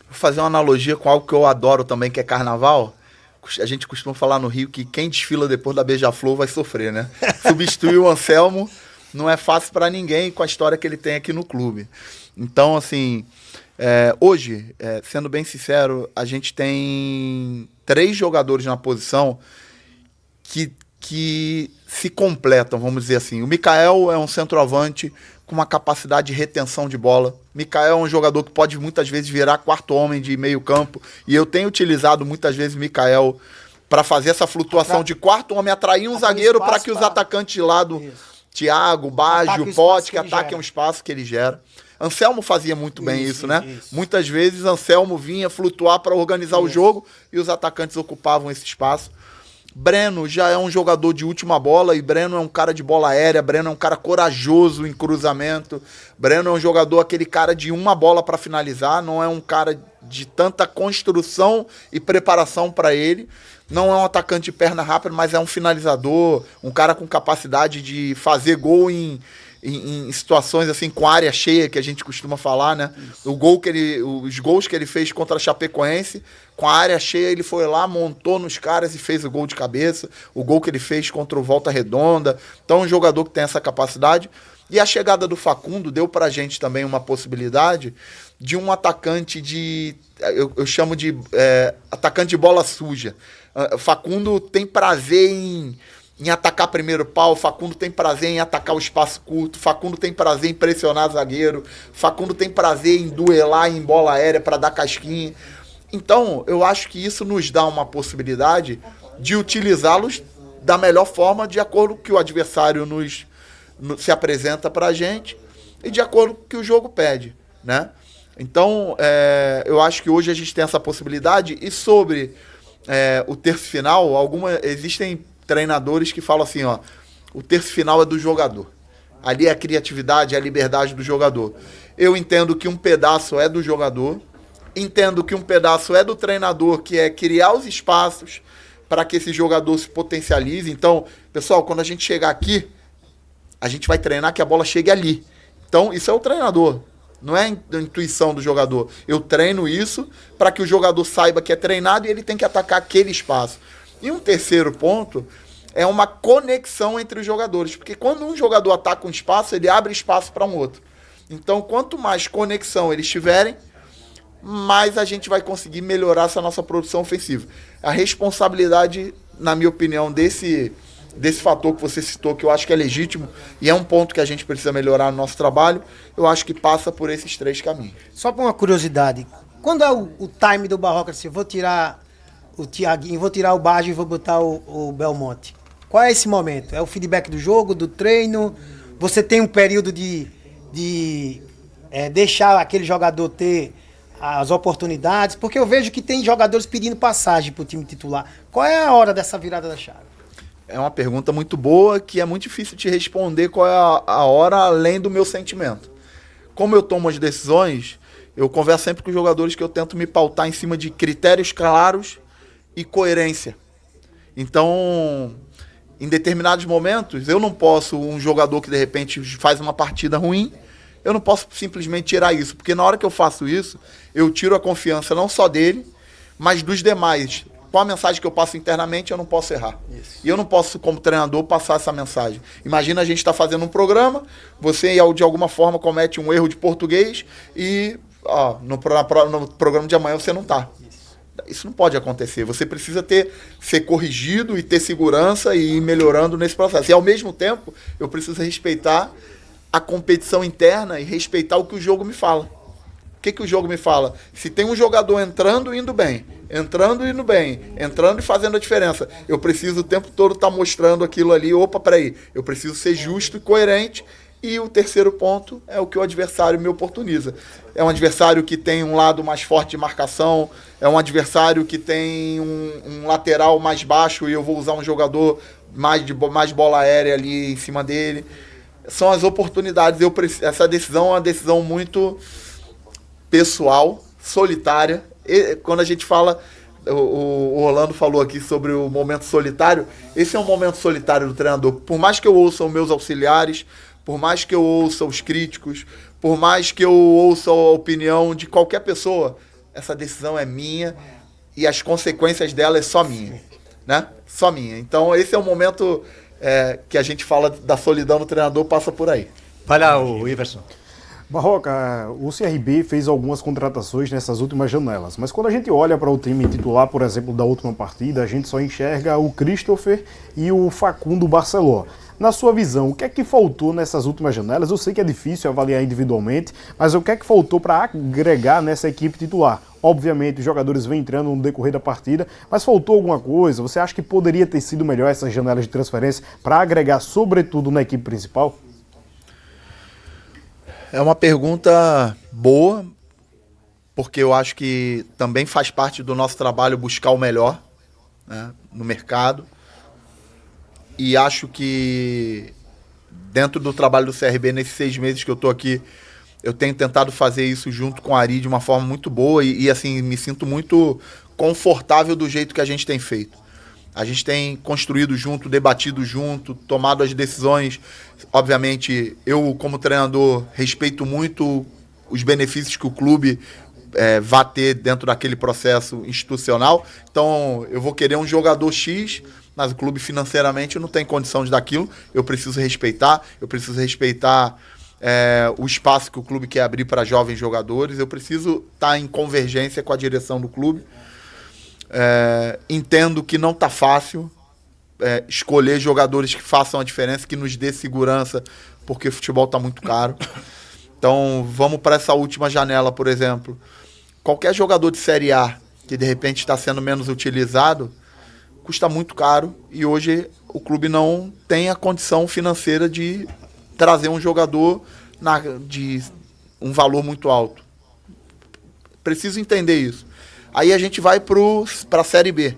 Vou fazer uma analogia com algo que eu adoro também, que é carnaval. A gente costuma falar no Rio que quem desfila depois da Beija-Flor vai sofrer, né? Substituir o Anselmo não é fácil para ninguém com a história que ele tem aqui no clube. Então, assim, hoje, sendo bem sincero, a gente tem 3 jogadores na posição que se completam, vamos dizer assim. O Mikael é um centroavante com uma capacidade de retenção de bola. Mikael é um jogador que pode muitas vezes virar 4º homem de meio campo, e eu tenho utilizado muitas vezes o Mikael para fazer essa flutuação de 4º homem, atrair um zagueiro para que os atacantes de lado, Thiago, Baggio, Pote, que ataquem o espaço que ele gera. Anselmo fazia muito bem isso, né? Muitas vezes Anselmo vinha flutuar para organizar o jogo e os atacantes ocupavam esse espaço. Breno já é um jogador de última bola, e Breno é um cara de bola aérea, Breno é um cara corajoso em cruzamento, Breno é um jogador, aquele cara de uma bola para finalizar, não é um cara de tanta construção e preparação para ele, não é um atacante de perna rápida, mas é um finalizador, um cara com capacidade de fazer gol em situações assim com área cheia, que a gente costuma falar, né? Os gols que ele fez contra a Chapecoense, com a área cheia, ele foi lá, montou nos caras e fez o gol de cabeça. O gol que ele fez contra o Volta Redonda. Então, um jogador que tem essa capacidade. E a chegada do Facundo deu pra gente também uma possibilidade de um atacante eu chamo de atacante de bola suja. Facundo tem prazer em atacar primeiro pau, Facundo tem prazer em atacar o espaço curto, Facundo tem prazer em pressionar zagueiro, Facundo tem prazer em duelar em bola aérea para dar casquinha. Então, eu acho que isso nos dá uma possibilidade de utilizá-los da melhor forma, de acordo com o que o adversário se apresenta para a gente e de acordo com o que o jogo pede, né? Então, eu acho que hoje a gente tem essa possibilidade. E sobre o terço final, existem treinadores que falam assim, ó, o terço final é do jogador. Ali é a criatividade, é a liberdade do jogador. Eu entendo que um pedaço é do jogador, entendo que um pedaço é do treinador, que é criar os espaços para que esse jogador se potencialize. Então, pessoal, quando a gente chegar aqui, a gente vai treinar que a bola chegue ali. Então, isso é o treinador, não é a intuição do jogador. Eu treino isso para que o jogador saiba que é treinado e ele tem que atacar aquele espaço. E um terceiro ponto é uma conexão entre os jogadores, porque quando um jogador ataca um espaço, ele abre espaço para um outro. Então, quanto mais conexão eles tiverem, mais a gente vai conseguir melhorar essa nossa produção ofensiva. A responsabilidade, na minha opinião, desse fator que você citou, que eu acho que é legítimo e é um ponto que a gente precisa melhorar no nosso trabalho, eu acho que passa por esses 3 caminhos. Só por uma curiosidade, quando é o time do Barroca, assim, vou tirar o Thiaguinho, vou tirar o Baggio e vou botar o Belmonte. Qual é esse momento? É o feedback do jogo, do treino? Você tem um período de deixar aquele jogador ter as oportunidades? Porque eu vejo que tem jogadores pedindo passagem para o time titular. Qual é a hora dessa virada da chave? É uma pergunta muito boa, que é muito difícil de responder qual é a hora além do meu sentimento. Como eu tomo as decisões, eu converso sempre com os jogadores que eu tento me pautar em cima de critérios claros e coerência. Então, em determinados momentos, eu não posso, um jogador que de repente faz uma partida ruim, eu não posso simplesmente tirar isso, porque na hora que eu faço isso, eu tiro a confiança não só dele, mas dos demais. Qual a mensagem que eu passo internamente, eu não posso errar. Isso. E eu não posso, como treinador, passar essa mensagem. Imagina a gente está fazendo um programa, você de alguma forma comete um erro de português e no programa de amanhã você não está. Isso não pode acontecer. Você precisa ser corrigido e ter segurança e ir melhorando nesse processo. E ao mesmo tempo, eu preciso respeitar a competição interna e respeitar o que o jogo me fala. O que o jogo me fala? Se tem um jogador entrando e indo bem, entrando e fazendo a diferença, eu preciso o tempo todo estar mostrando aquilo ali. Opa, peraí, eu preciso ser justo e coerente. E o terceiro ponto é o que o adversário me oportuniza. É um adversário que tem um lado mais forte de marcação, é um adversário que tem um lateral mais baixo e eu vou usar um jogador mais bola aérea ali em cima dele. São as oportunidades. Essa decisão é uma decisão muito pessoal, solitária. E, quando a gente fala, o Orlando falou aqui sobre o momento solitário, esse é um momento solitário do treinador. Por mais que eu ouça os meus auxiliares, por mais que eu ouça os críticos, por mais que eu ouça a opinião de qualquer pessoa, essa decisão é minha e as consequências dela é só minha, né? Só minha. Então esse é o momento que a gente fala da solidão do treinador, passa por aí. Vai lá, o Iverson. Barroca, o CRB fez algumas contratações nessas últimas janelas, mas quando a gente olha para o time titular, por exemplo, da última partida, a gente só enxerga o Christopher e o Facundo Barceló. Na sua visão, o que é que faltou nessas últimas janelas? Eu sei que é difícil avaliar individualmente, mas o que é que faltou para agregar nessa equipe titular? Obviamente, os jogadores vêm entrando no decorrer da partida, mas faltou alguma coisa? Você acha que poderia ter sido melhor essas janelas de transferência para agregar, sobretudo, na equipe principal? É uma pergunta boa, porque eu acho que também faz parte do nosso trabalho buscar o melhor, né, no mercado. E acho que dentro do trabalho do CRB, nesses 6 meses que eu estou aqui, eu tenho tentado fazer isso junto com a Ari de uma forma muito boa e assim, me sinto muito confortável do jeito que a gente tem feito. A gente tem construído junto, debatido junto, tomado as decisões. Obviamente, eu como treinador respeito muito os benefícios que o clube vai ter dentro daquele processo institucional. Então, eu vou querer um jogador X, mas o clube financeiramente não tem condição de dar aquilo. Eu preciso respeitar o espaço que o clube quer abrir para jovens jogadores. Eu preciso estar em convergência com a direção do clube. Entendo que não está fácil escolher jogadores que façam a diferença, que nos dê segurança, porque o futebol está muito caro. Então, vamos para essa última janela, por exemplo. Qualquer jogador de Série A que de repente está sendo menos utilizado, custa muito caro e hoje o clube não tem a condição financeira de trazer um jogador de um valor muito alto. Preciso entender isso. Aí a gente vai para a Série B.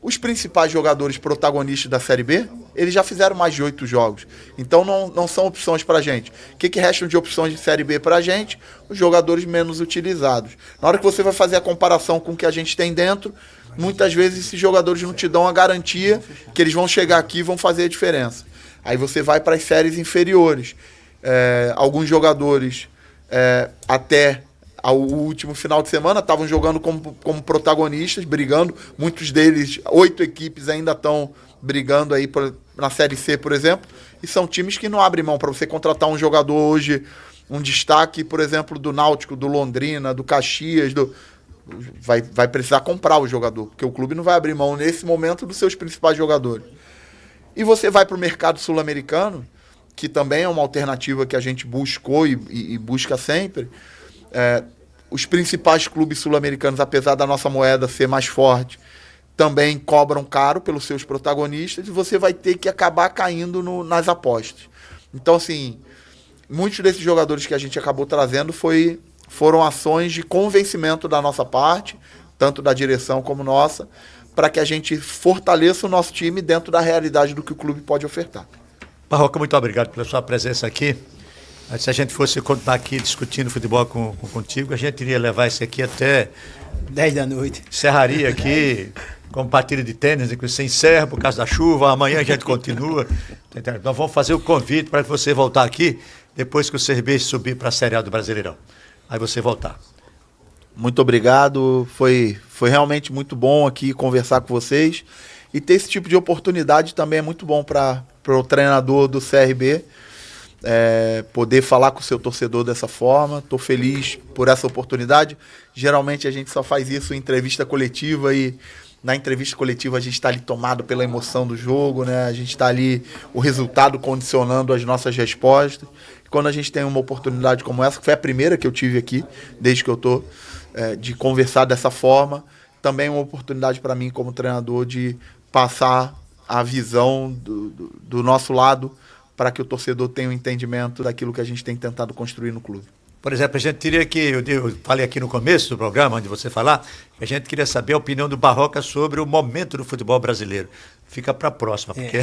Os principais jogadores protagonistas da Série B, eles já fizeram mais de 8 jogos. Então não são opções para a gente. O que restam de opções de Série B para a gente? Os jogadores menos utilizados. Na hora que você vai fazer a comparação com o que a gente tem dentro, muitas vezes esses jogadores não te dão a garantia que eles vão chegar aqui e vão fazer a diferença. Aí você vai para as séries inferiores. Alguns jogadores até ao último final de semana estavam jogando como protagonistas, brigando. Muitos deles, 8 equipes ainda estão brigando aí na Série C, por exemplo. E são times que não abrem mão. Para você contratar um jogador hoje, um destaque, por exemplo, do Náutico, do Londrina, do Caxias, vai precisar comprar o jogador, porque o clube não vai abrir mão nesse momento dos seus principais jogadores. E você vai para o mercado sul-americano, que também é uma alternativa que a gente buscou e busca sempre. Os principais clubes sul-americanos, apesar da nossa moeda ser mais forte, também cobram caro pelos seus protagonistas e você vai ter que acabar caindo nas apostas. Então, assim, muitos desses jogadores que a gente acabou trazendo foram ações de convencimento da nossa parte, tanto da direção como nossa, para que a gente fortaleça o nosso time dentro da realidade do que o clube pode ofertar. Barroca, muito obrigado pela sua presença aqui. Se a gente fosse continuar aqui discutindo futebol contigo, a gente iria levar isso aqui até 10 da noite. Encerraria aqui com partida de tênis, que você encerra por causa da chuva, amanhã a gente continua. Então vamos fazer o convite para que você voltar aqui depois que o CRB subir para a Série A do Brasileirão. Aí você voltar. Muito obrigado, foi realmente muito bom aqui conversar com vocês. E ter esse tipo de oportunidade também é muito bom para o treinador do CRB. Poder falar com o seu torcedor dessa forma. Estou feliz por essa oportunidade. Geralmente a gente só faz isso em entrevista coletiva e na entrevista coletiva a gente está ali tomado pela emoção do jogo, né? A gente está ali, o resultado condicionando as nossas respostas. E quando a gente tem uma oportunidade como essa, que foi a primeira que eu tive aqui, desde que eu estou, de conversar dessa forma, também é uma oportunidade para mim como treinador de passar a visão do nosso lado para que o torcedor tenha um entendimento daquilo que a gente tem tentado construir no clube. Por exemplo, a gente teria que, eu falei aqui no começo do programa, onde você falar, que a gente queria saber a opinião do Barroca sobre o momento do futebol brasileiro. Fica para a próxima, porque